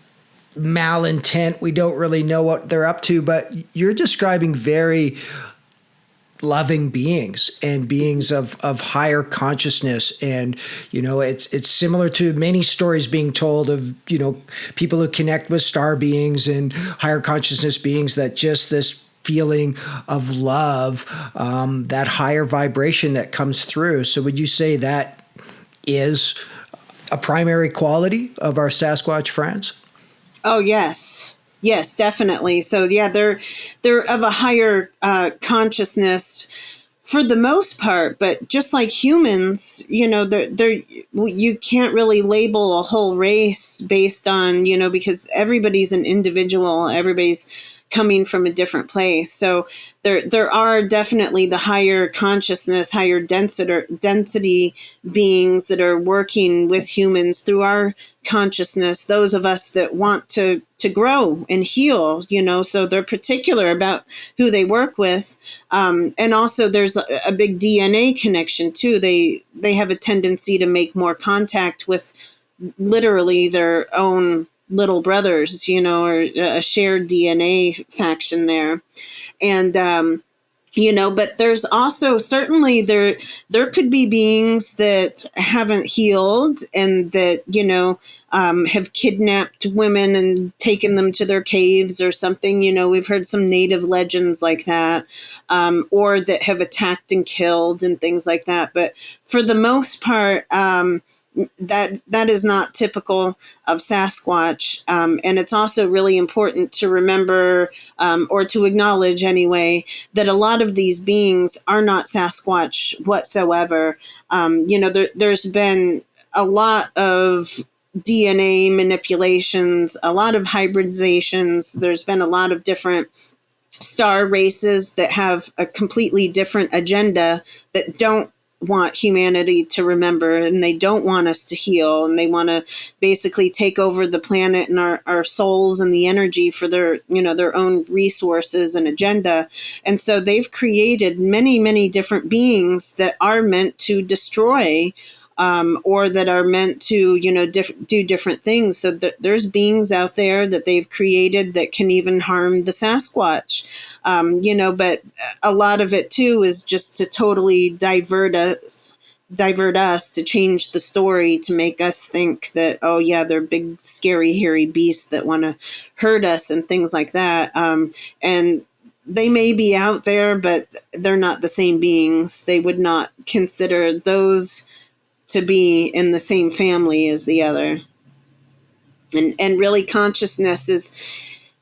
malintent. We don't really know what they're up to, but you're describing very loving beings and beings of higher consciousness. And, it's similar to many stories being told of, people who connect with star beings and higher consciousness beings, that just this feeling of love, that higher vibration that comes through. So would you say that is a primary quality of our Sasquatch friends? Oh, yes. Yes, definitely. So yeah, they're of a higher consciousness for the most part, but just like humans, you can't really label a whole race based on, because everybody's an individual. Everybody's coming from a different place. So there are definitely the higher consciousness, higher density beings that are working with humans through our consciousness, those of us that want to grow and heal, so they're particular about who they work with. And also there's a big DNA connection too. They have a tendency to make more contact with literally their own little brothers, or a shared DNA faction there. And, but there's also certainly there could be beings that haven't healed and that, have kidnapped women and taken them to their caves or something. We've heard some native legends like that, or that have attacked and killed and things like that. But for the most part, that is not typical of Sasquatch. And it's also really important to remember, or to acknowledge anyway, that a lot of these beings are not Sasquatch whatsoever. There's been a lot of DNA manipulations, a lot of hybridizations. There's been a lot of different star races that have a completely different agenda that don't want humanity to remember, and they don't want us to heal, and they want to basically take over the planet and our souls and the energy for their own resources and agenda. And so they've created many, many different beings that are meant to destroy, or that are meant to, do different things. So there's beings out there that they've created that can even harm the Sasquatch. But a lot of it too is just to totally divert us, to change the story, to make us think that, oh yeah, they're big, scary, hairy beasts that want to hurt us and things like that. And they may be out there, but they're not the same beings. They would not consider those to be in the same family as the other. And really consciousness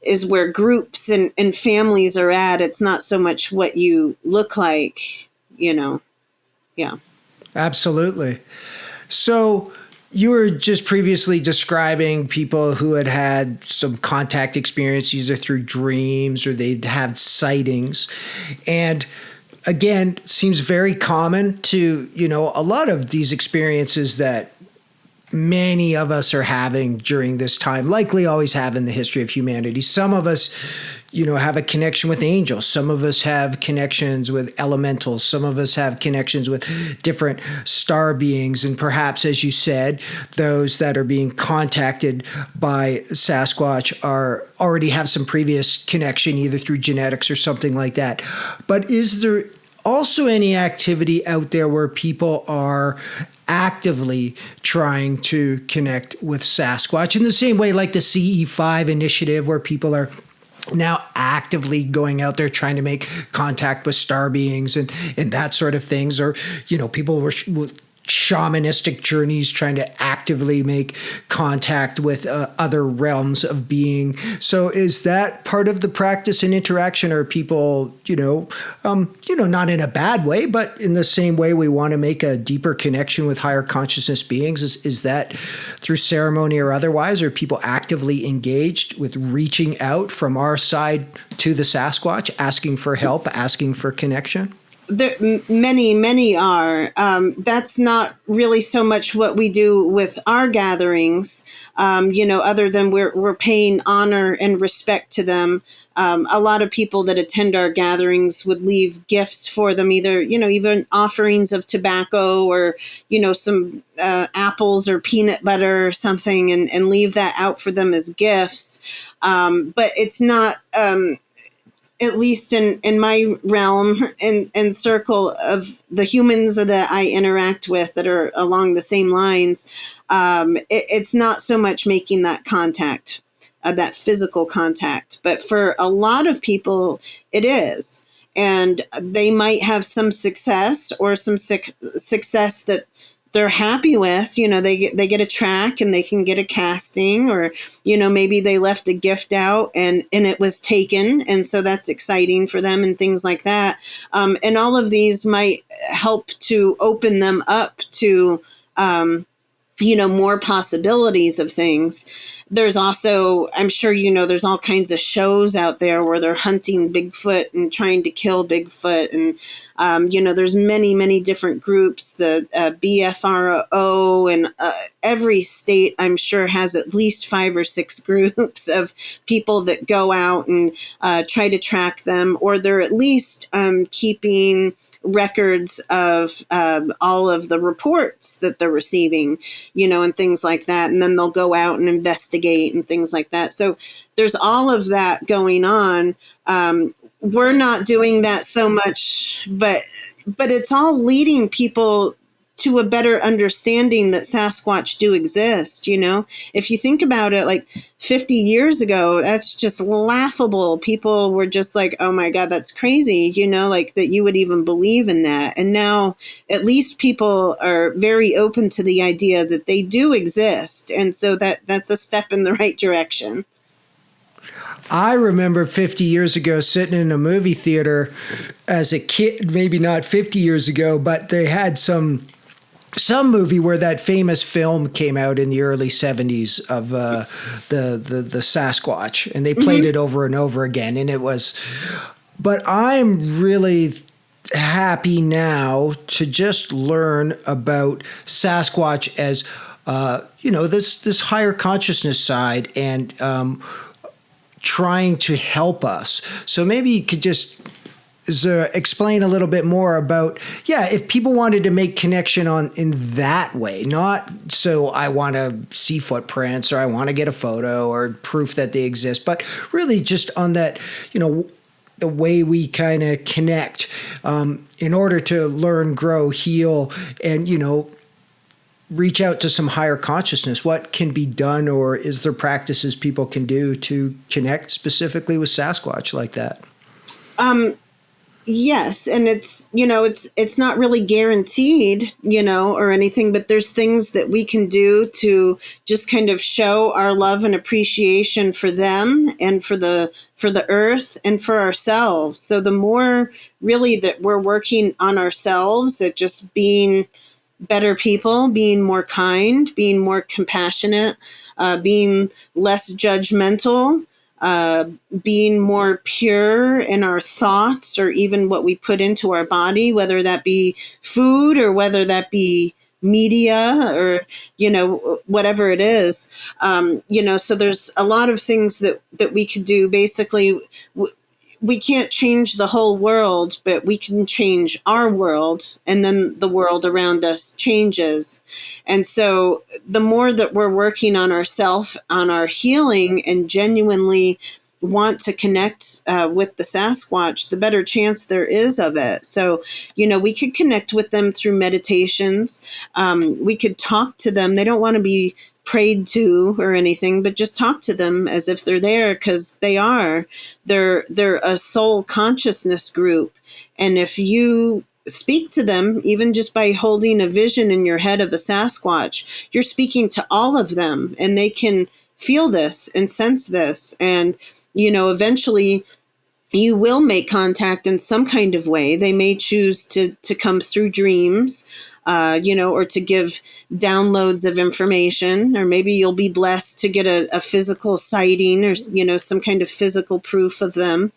is where groups and families are at. It's not so much what you look like, Yeah. Absolutely. So you were just previously describing people who had some contact experience, either through dreams or they'd had sightings. And again, seems very common to, a lot of these experiences that many of us are having during this time, likely always have in the history of humanity. Some of us, have a connection with angels. Some of us have connections with elementals. Some of us have connections with different star beings. And perhaps, as you said, those that are being contacted by Sasquatch already have some previous connection, either through genetics or something like that. But is there also any activity out there where people are actively trying to connect with Sasquatch in the same way like the CE5 initiative, where people are now actively going out there trying to make contact with star beings and that sort of things? Or, people were shamanistic journeys trying to actively make contact with other realms of being. So is that part of the practice and interaction? Or people, not in a bad way, but in the same way we want to make a deeper connection with higher consciousness beings? Is that through ceremony or otherwise? Are people actively engaged with reaching out from our side to the Sasquatch, asking for help, asking for connection? Many are. That's not really so much what we do with our gatherings, other than we're paying honor and respect to them. A lot of people that attend our gatherings would leave gifts for them, either, even offerings of tobacco or, some apples or peanut butter or something, and leave that out for them as gifts. But it's not... at least in my realm and circle of the humans that I interact with that are along the same lines, it's not so much making that contact, that physical contact. But for a lot of people, it is. And they might have some success or some success that they're happy with. They get a track and they can get a casting, or maybe they left a gift out and it was taken, and so that's exciting for them and things like that. And all of these might help to open them up to more possibilities of things. There's also, I'm sure you know, there's all kinds of shows out there where they're hunting Bigfoot and trying to kill Bigfoot. And, there's many, many different groups, the BFRO, and every state, I'm sure, has at least 5 or 6 groups of people that go out and try to track them, or they're at least keeping records of all of the reports that they're receiving, and things like that. And then they'll go out and investigate and things like that. So there's all of that going on. We're not doing that so much, but it's all leading people to a better understanding that Sasquatch do exist. If you think about it, like 50 years ago, that's just laughable. People were just like, oh my God, that's crazy, like that you would even believe in that. And now at least people are very open to the idea that they do exist. And so that's a step in the right direction. I remember 50 years ago sitting in a movie theater as a kid, maybe not 50 years ago, but they had some movie where that famous film came out in the early 70s of the Sasquatch, and they played it over and over again. And it was, but I'm really happy now to just learn about Sasquatch as, this higher consciousness side, and trying to help us. So maybe you could just explain a little bit more about, if people wanted to make connection in that way, not so I want to see footprints or I want to get a photo or proof that they exist, but really just on that, the way we kind of connect in order to learn, grow, heal, and, reach out to some higher consciousness. What can be done, or is there practices people can do to connect specifically with Sasquatch like that? Yes, and it's not really guaranteed, or anything, but there's things that we can do to just kind of show our love and appreciation for them and for the earth and for ourselves. So the more really that we're working on ourselves at just being better people, being more kind, being more compassionate, being less judgmental, being more pure in our thoughts, or even what we put into our body, whether that be food or whether that be media, or whatever it is. So there's a lot of things that we could do. Basically, we can't change the whole world, but we can change our world, and then the world around us changes. And so the more that we're working on ourselves, on our healing, and genuinely want to connect with the Sasquatch, the better chance there is of it. So, we could connect with them through meditations. We could talk to them. They don't want to be prayed to or anything, but just talk to them as if they're there, because they are. They're a soul consciousness group. And if you speak to them, even just by holding a vision in your head of a Sasquatch, you're speaking to all of them, and they can feel this and sense this. And, eventually you will make contact in some kind of way. They may choose to come through dreams, or to give downloads of information, or maybe you'll be blessed to get a physical sighting, or, some kind of physical proof of them.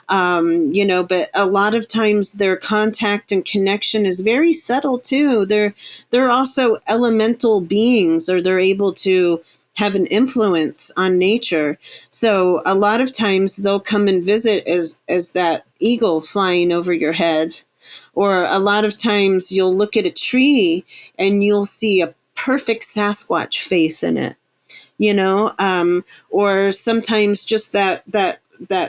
But a lot of times their contact and connection is very subtle too. They're also elemental beings, or they're able to have an influence on nature. So a lot of times they'll come and visit as that eagle flying over your head. Or a lot of times you'll look at a tree and you'll see a perfect Sasquatch face in it, or sometimes just that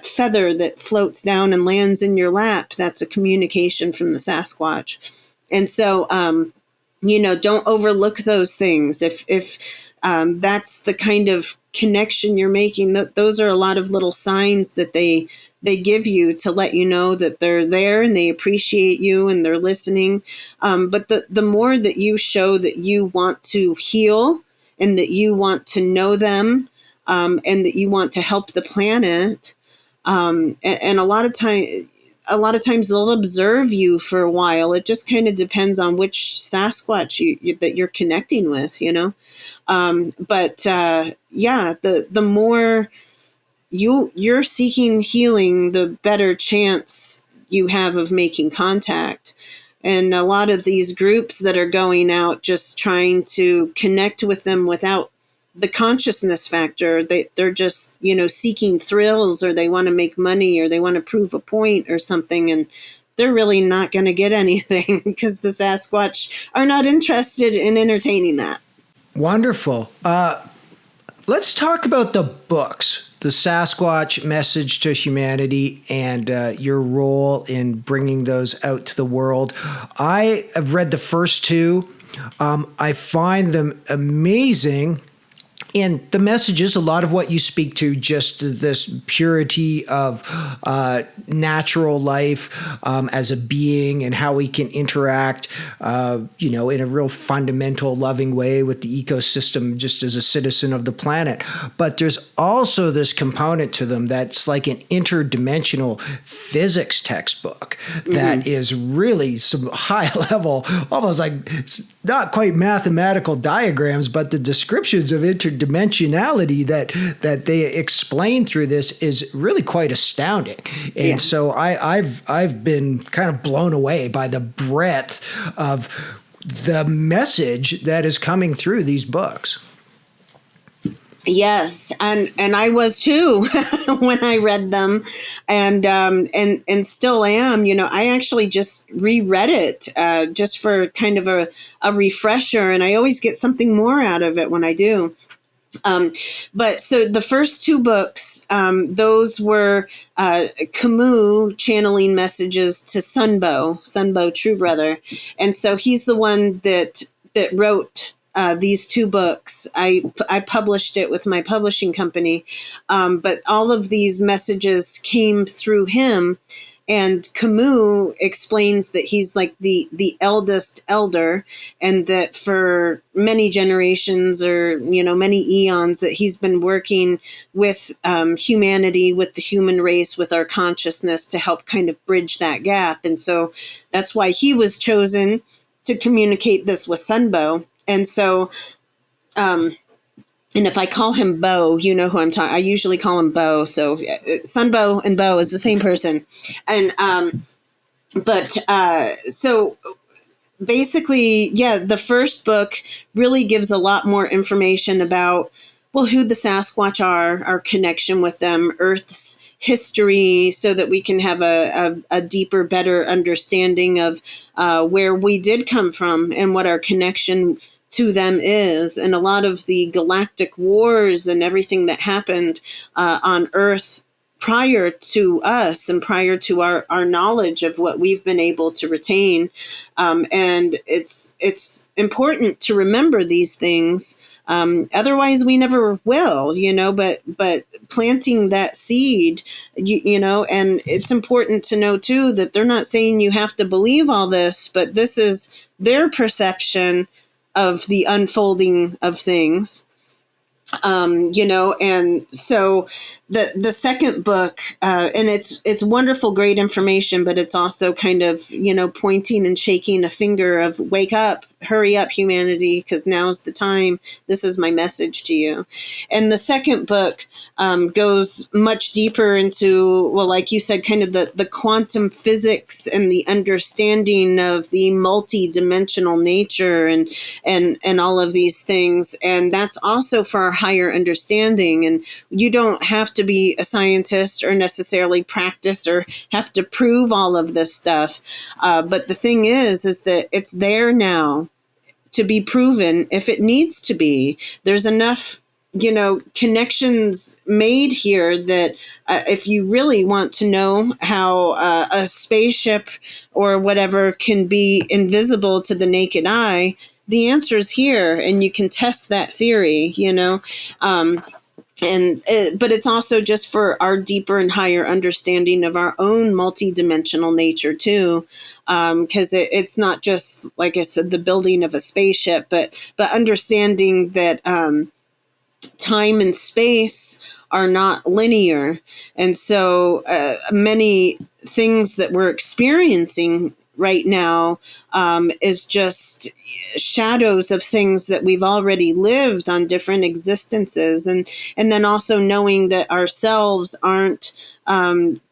feather that floats down and lands in your lap. That's a communication from the Sasquatch. And so, don't overlook those things. If that's the kind of connection you're making, those are a lot of little signs that they give you to let you know that they're there and they appreciate you and they're listening. But the more that you show that you want to heal, and that you want to know them, and that you want to help the planet, and a lot of time, a lot of times they'll observe you for a while. It just kind of depends on which Sasquatch that you're connecting with, yeah, the more you're seeking healing, the better chance you have of making contact. And a lot of these groups that are going out just trying to connect with them without the consciousness factor, they're just, seeking thrills, or they want to make money, or they want to prove a point or something. And they're really not going to get anything because the Sasquatch are not interested in entertaining that. Wonderful. Let's talk about the books, the Sasquatch Message to Humanity, and your role in bringing those out to the world. I have read the first two. I find them amazing. And the messages, a lot of what you speak to, just this purity of natural life as a being, and how we can interact, in a real fundamental, loving way with the ecosystem, just as a citizen of the planet. But there's also this component to them that's like an interdimensional physics textbook that is really some high level, almost like it's not quite mathematical diagrams, but the descriptions of interdimensionality that they explain through this is really quite astounding. And so I've been kind of blown away by the breadth of the message that is coming through these books. Yes, and I was too when I read them, and still am. I actually just reread it just for kind of a refresher, and I always get something more out of it when I do. But so the first two books, those were Camus channeling messages to Sunbow True Brother, and so he's the one that wrote these two books. I published it with my publishing company, but all of these messages came through him. And Camus explains that he's like the eldest elder, and that for many generations, or many eons, that he's been working with humanity, with the human race, with our consciousness, to help kind of bridge that gap. And so that's why he was chosen to communicate this with Sunbow. And so, and if I call him Bo, you know who I'm talking. I usually call him Bo. So Sunbow and Bo is the same person. And so basically, the first book really gives a lot more information about, well, who the Sasquatch are, our connection with them, Earth's history, so that we can have a deeper, better understanding of where we did come from and what our connection to them is, and a lot of the galactic wars and everything that happened on Earth prior to us and prior to our knowledge of what we've been able to retain. And it's important to remember these things. Otherwise we never will, but planting that seed, and it's important to know too, that they're not saying you have to believe all this, but this is their perception of the unfolding of things. And so the second book, and it's wonderful, great information, but it's also kind of, pointing and shaking a finger of, wake up, hurry up, humanity, because now's the time. This is my message to you. And the second book goes much deeper into, well, like you said, kind of the quantum physics and the understanding of the multi-dimensional nature and all of these things. And that's also for our higher understanding. And you don't have to be a scientist or necessarily practice or have to prove all of this stuff. But the thing is that it's there now to be proven if it needs to be. There's enough, connections made here that if you really want to know how a spaceship or whatever can be invisible to the naked eye, the answer is here, and you can test that theory, but it's also just for our deeper and higher understanding of our own multidimensional nature too, because it's not just, like I said, the building of a spaceship, but understanding that time and space are not linear. And so many things that we're experiencing right now is just shadows of things that we've already lived on different existences. And then also knowing that ourselves aren't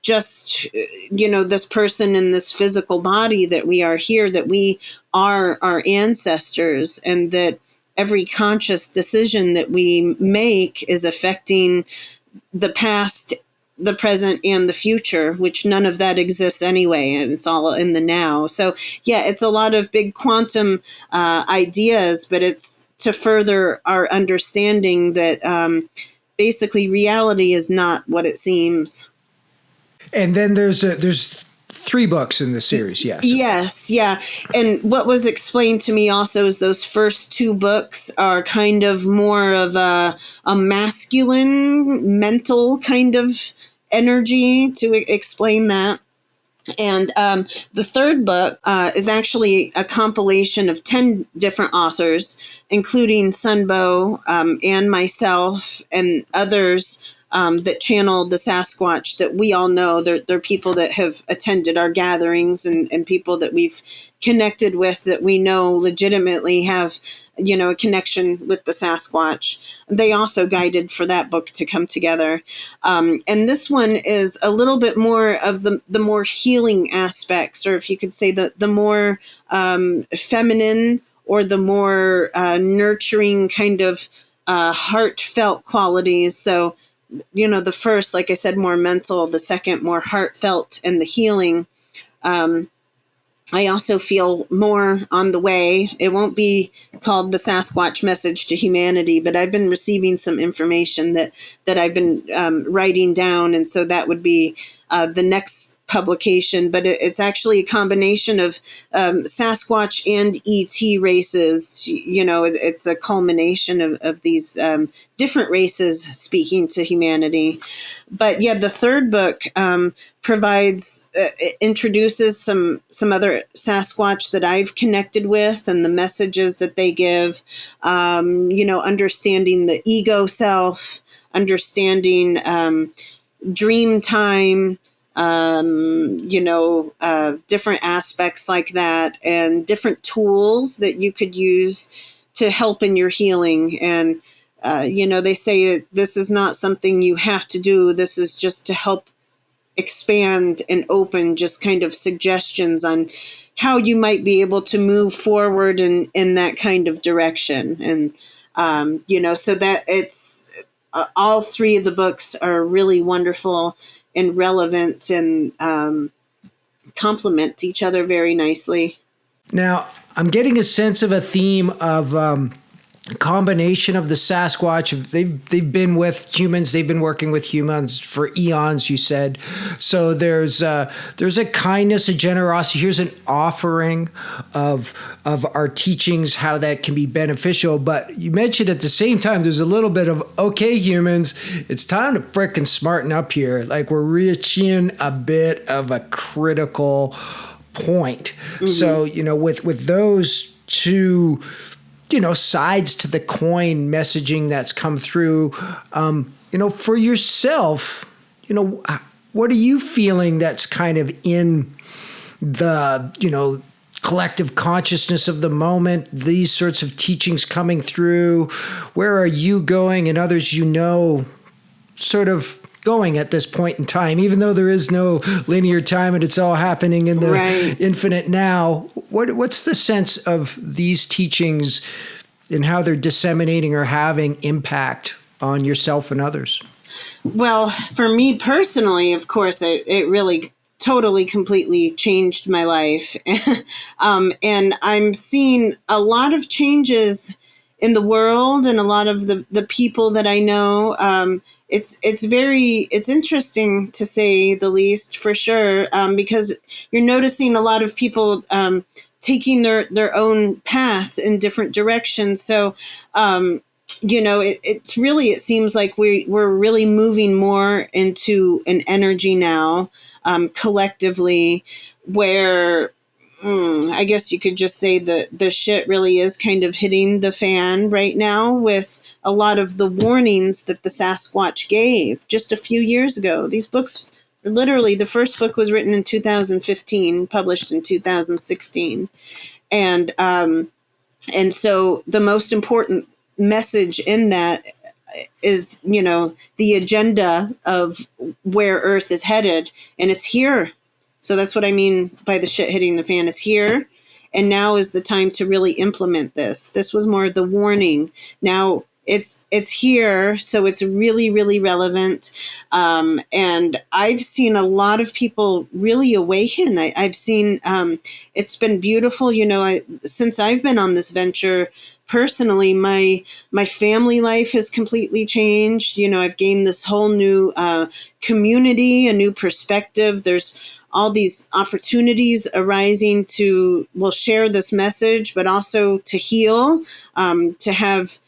just, this person in this physical body, that we are here, that we are our ancestors, and that every conscious decision that we make is affecting the past, the present, and the future, which none of that exists anyway, and it's all in the now. So yeah, it's a lot of big quantum ideas, but it's to further our understanding that basically reality is not what it seems. And then there's 3 books in the series, yes. Yes, yeah. And what was explained to me also is those first 2 books are kind of more of a masculine, mental kind of energy, to explain that. And the third book is actually a compilation of 10 different authors, including Sunbow and myself and others that channel the Sasquatch that we all know. They're people that have attended our gatherings and people that we've connected with that we know legitimately have, a connection with the Sasquatch. They also guided for that book to come together. And this one is a little bit more of the more healing aspects, or if you could say the more feminine or the more nurturing kind of heartfelt qualities. So, the first, like I said, more mental, the second more heartfelt, and the healing. I also feel more on the way. It won't be called the Sasquatch Message to Humanity, but I've been receiving some information that I've been writing down, and so that would be the next publication. But it's actually a combination of Sasquatch and ET races. It's a culmination of these different races speaking to humanity. But yeah, the third book introduces some other Sasquatch that I've connected with and the messages that they give, understanding the ego self, understanding dream time, different aspects like that, and different tools that you could use to help in your healing. And, they say that this is not something you have to do. This is just to help expand and open, just kind of suggestions on how you might be able to move forward in that kind of direction. And, so that it's all 3 of the books are really wonderful and relevant and complement each other very nicely. Now, I'm getting a sense of a theme of combination of the Sasquatch. They've been with humans. They've been working with humans for eons, you said. So there's a kindness, a generosity. Here's an offering of our teachings, how that can be beneficial. But you mentioned at the same time, there's a little bit of, okay, humans, it's time to frickin' smarten up here. Like, we're reaching a bit of a critical point. Mm-hmm. So, with those 2 sides to the coin messaging that's come through, for yourself, what are you feeling that's kind of in the, collective consciousness of the moment, these sorts of teachings coming through? Where are you going and others, sort of going at this point in time, even though there is no linear time and it's all happening in the infinite now? What's the sense of these teachings and how they're disseminating or having impact on yourself and others? Well, for me personally, of course, it really totally, completely changed my life. And I'm seeing a lot of changes in the world and a lot of the people that I know. It's interesting, to say the least, for sure, because you're noticing a lot of people taking their own path in different directions. So, it seems like we're really moving more into an energy now, collectively, where I guess you could just say that the shit really is kind of hitting the fan right now with a lot of the warnings that the Sasquatch gave just a few years ago. These books, literally, the first book was written in 2015, published in 2016. And so the most important message in that is, the agenda of where Earth is headed, and it's here. So that's what I mean by the shit hitting the fan. Is here, and now is the time to really implement this. This was more the warning. Now it's here, so it's really, really relevant. And I've seen a lot of people really awaken. I've seen it's been beautiful. Since I've been on this venture. Personally, my family life has completely changed. I've gained this whole new community, a new perspective. There's all these opportunities arising to, share this message, but also to heal, to have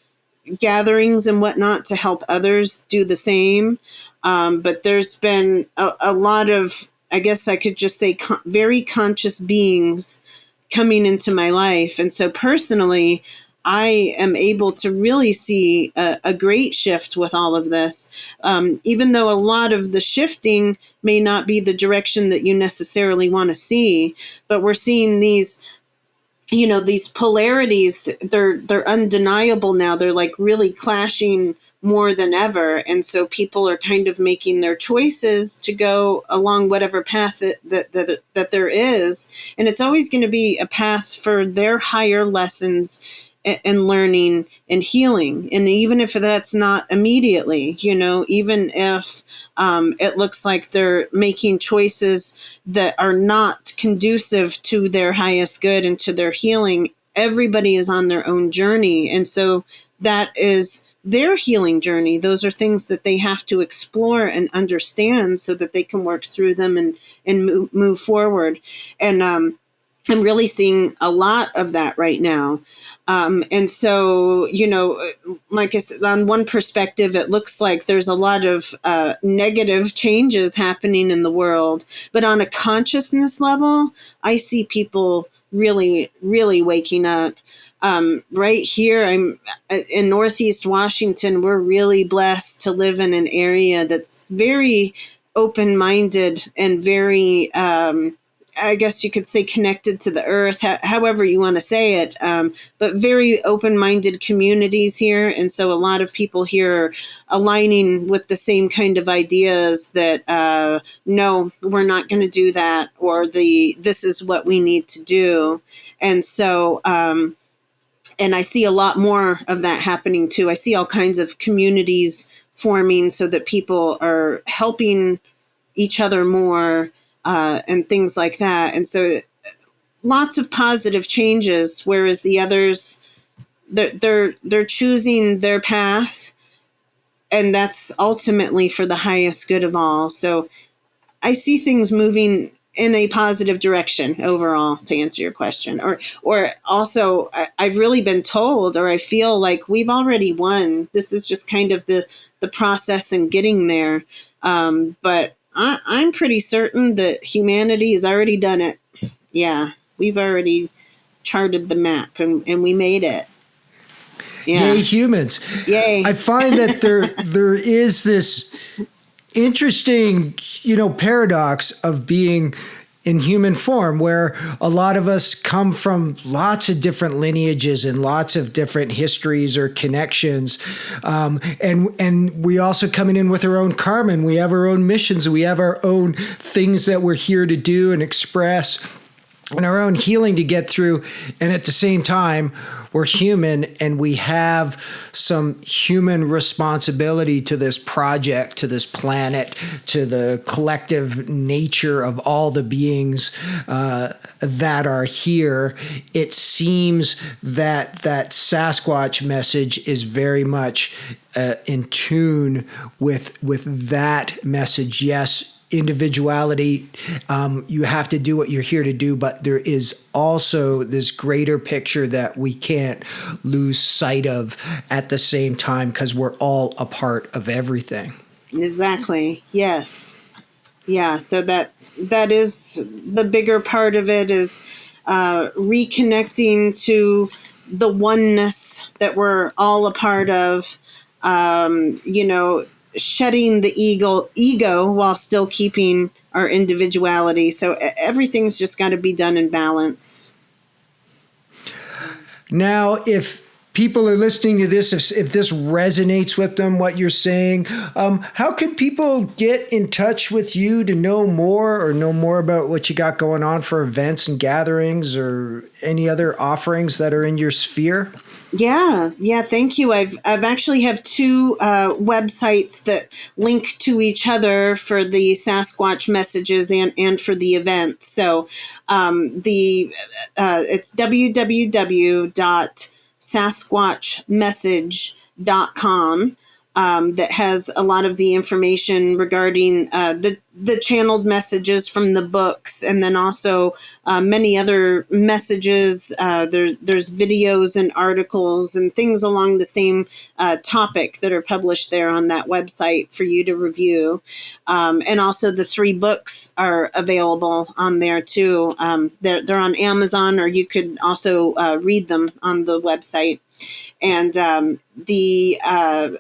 gatherings and whatnot to help others do the same. But there's been a lot of, I guess I could just say, very conscious beings coming into my life. And so personally, I am able to really see a great shift with all of this, even though a lot of the shifting may not be the direction that you necessarily want to see. But we're seeing these, these polarities. They're undeniable now. They're like really clashing more than ever. And so people are kind of making their choices to go along whatever path that there is. And it's always going to be a path for their higher lessons and learning and healing. And even if that's not immediately, even if it looks like they're making choices that are not conducive to their highest good and to their healing, everybody is on their own journey. And so that is their healing journey. Those are things that they have to explore and understand so that they can work through them and move forward. And I'm really seeing a lot of that right now. And so, like I said, on one perspective, it looks like there's a lot of negative changes happening in the world. But on a consciousness level, I see people really, really waking up. Right here, I'm in Northeast Washington. We're really blessed to live in an area that's very open-minded and very I guess you could say connected to the earth, however you want to say it, but very open-minded communities here. And so a lot of people here are aligning with the same kind of ideas that, no, we're not going to do that, or this is what we need to do. And so, and I see a lot more of that happening too. I see all kinds of communities forming so that people are helping each other more, and things like that. And so lots of positive changes, whereas the others, they're choosing their path, and that's ultimately for the highest good of all. So I see things moving in a positive direction overall, to answer your question. Or also, I've really been told, or I feel like we've already won. This is just kind of the process and getting there. But I'm pretty certain that humanity has already done it. Yeah, we've already charted the map, and we made it. Yeah. Yay, humans. Yay. I find that there is this interesting, paradox of being in human form, where a lot of us come from lots of different lineages and lots of different histories or connections. And we also coming in with our own karma, and we have our own missions, and we have our own things that we're here to do and express, and our own healing to get through. And at the same time, we're human, and we have some human responsibility to this project, to this planet, to the collective nature of all the beings that are here. It seems that Sasquatch message is very much in tune with that message. Yes, individuality, you have to do what you're here to do, but there is also this greater picture that we can't lose sight of at the same time, because we're all a part of everything. Exactly. Yes. Yeah. So that is the bigger part of it, is reconnecting to the oneness that we're all a part of, shedding the ego while still keeping our individuality. So everything's just got to be done in balance. Now, if people are listening to this, if this resonates with them, what you're saying, how can people get in touch with you to know more about what you got going on for events and gatherings or any other offerings that are in your sphere? Yeah, thank you. I've actually have two websites that link to each other for the Sasquatch messages and for the event. So it's www.sasquatchmessage.com. That has a lot of the information regarding the channeled messages from the books, and then also many other messages. There's videos and articles and things along the same topic that are published there on that website for you to review. And also the 3 books are available on there too. They're on Amazon, or you could also read them on the website. And the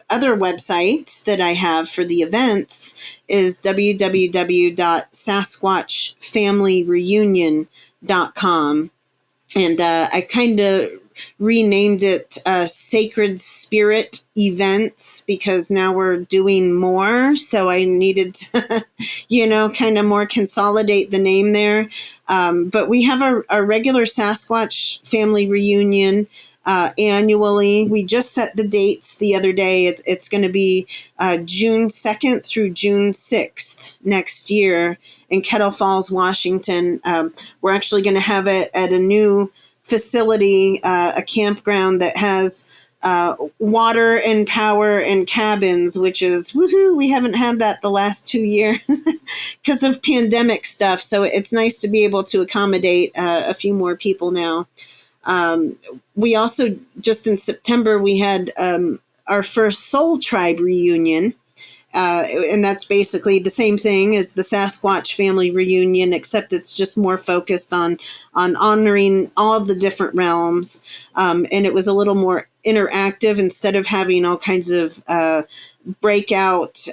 other website that I have for the events is www.sasquatchfamilyreunion.com. And I kind of renamed it Sacred Spirit Events because now we're doing more. So I needed to, kind of more consolidate the name there. But we have a regular Sasquatch family reunion annually. We just set the dates the other day. It's going to be June 2nd through June 6th next year in Kettle Falls, Washington. We're actually going to have it at a new facility, a campground that has water and power and cabins, which is woohoo. We haven't had that the last 2 years because of pandemic stuff. So it's nice to be able to accommodate a few more people now. We also, just in September, we had our first Soul Tribe reunion. And that's basically the same thing as the Sasquatch family reunion, except it's just more focused on honoring all the different realms. And it was a little more interactive instead of having all kinds of breakout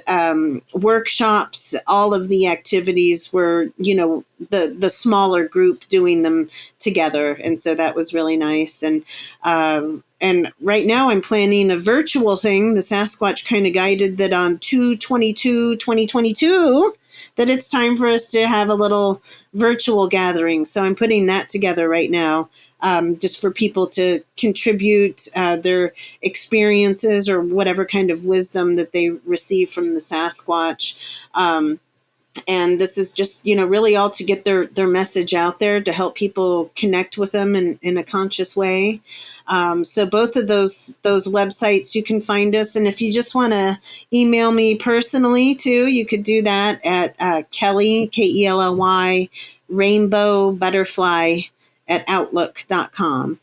workshops. All of the activities were, the smaller group doing them together. And so that was really nice. And right now I'm planning a virtual thing. The Sasquatch kind of guided that on 2/22/2022 that it's time for us to have a little virtual gathering. So I'm putting that together right now. Just for people to contribute their experiences or whatever kind of wisdom that they receive from the Sasquatch. And this is just, really all to get their message out there to help people connect with them in a conscious way. So both of those websites, you can find us. And if you just want to email me personally too, you could do that at Kelly, Kelly, Rainbow Butterfly @outlook.com.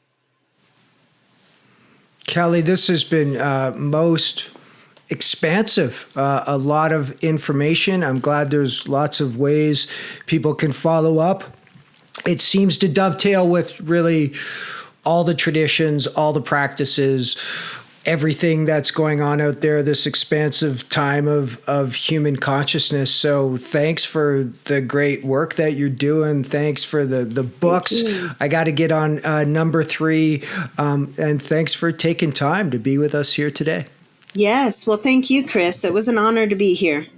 Kelly, this has been most expansive, a lot of information. I'm glad there's lots of ways people can follow up. It seems to dovetail with really all the traditions, all the practices, everything that's going on out there, this expansive time of human consciousness. So thanks for the great work that you're doing. Thanks for the books. I got to get on number 3. And thanks for taking time to be with us here today. Yes. Well, thank you, Chris. It was an honor to be here.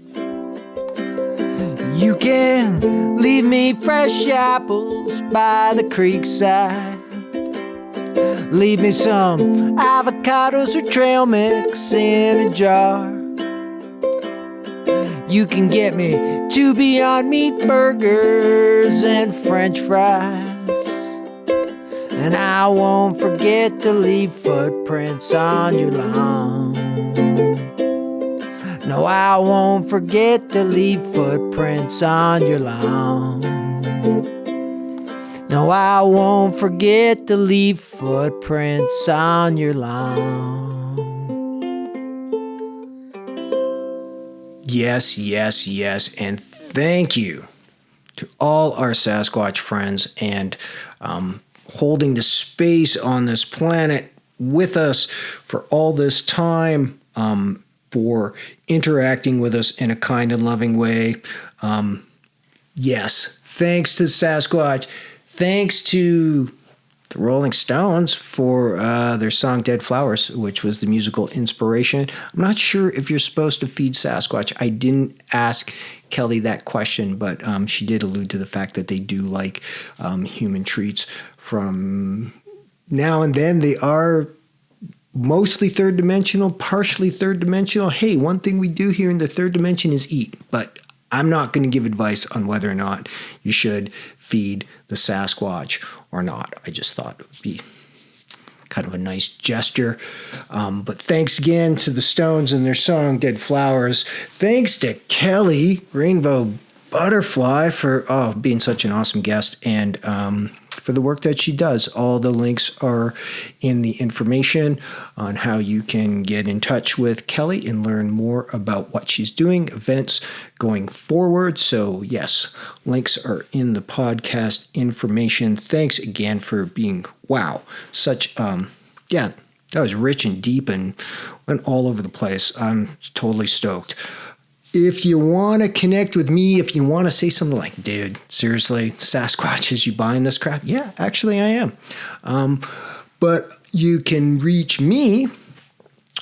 You can leave me fresh apples by the creekside. Leave me some avocados or trail mix in a jar. You can get me 2 Beyond Meat burgers and French fries. And I won't forget to leave footprints on your lawn. No, I won't forget to leave footprints on your lawn. No, I won't forget to leave footprints on your lawn. Yes, yes, yes, and thank you to all our Sasquatch friends and holding the space on this planet with us for all this time, for interacting with us in a kind and loving way. Yes, thanks to Sasquatch. Thanks to the Rolling Stones for their song Dead Flowers, which was the musical inspiration. I'm not sure if you're supposed to feed Sasquatch. I didn't ask Kelly that question, but she did allude to the fact that they do like human treats from now and then. They are mostly third dimensional, partially third dimensional. Hey, one thing we do here in the third dimension is eat, but I'm not going to give advice on whether or not you should feed the Sasquatch or not. I just thought it would be kind of a nice gesture. But thanks again to the Stones and their song Dead Flowers. Thanks to Kelly, Rainbow Butterfly, for being such an awesome guest and for the work that she does. All the links are in the information on how you can get in touch with Kelly and learn more about what she's doing, events going forward. So yes, links are in the podcast information. Thanks again for being, such, that was rich and deep and went all over the place. I'm totally stoked. If you want to connect with me, if you want to say something like, dude, seriously, Sasquatch, is you buying this crap? Yeah, actually I am. But you can reach me.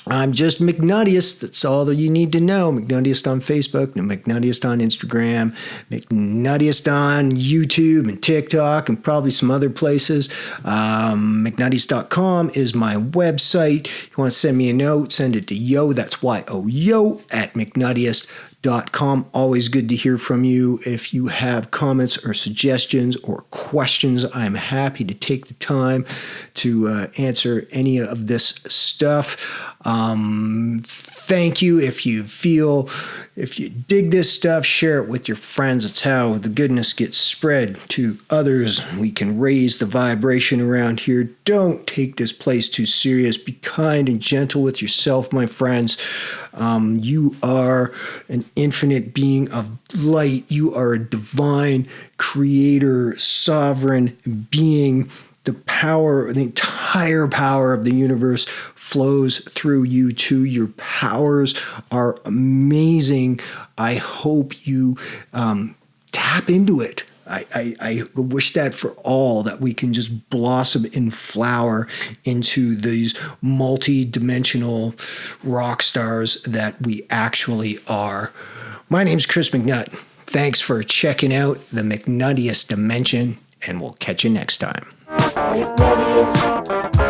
I'm just McNuttiest. That's all that you need to know. McNuttiest on Facebook, McNuttiest on Instagram, McNuttiest on YouTube and TikTok and probably some other places. McNuttiest.com is my website. If you want to send me a note, send it to yo, that's Y-O-Yo, at McNuttiest.com. Always good to hear from you. If you have comments or suggestions or questions, I'm happy to take the time to answer any of this stuff. Thank you. If you dig this stuff, share it with your friends. It's how the goodness gets spread to others. We can raise the vibration around here. Don't take this place too serious. Be kind and gentle with yourself, my friends. You are an infinite being of light. You are a divine creator, sovereign being. The entire power of the universe flows through you too. Your powers are amazing. I hope you tap into it. I wish that for all, that we can just blossom and flower into these multi-dimensional rock stars that we actually are. My name's Chris McNutt. Thanks for checking out the McNuttiest Dimension, and we'll catch you next time. McNuttiest.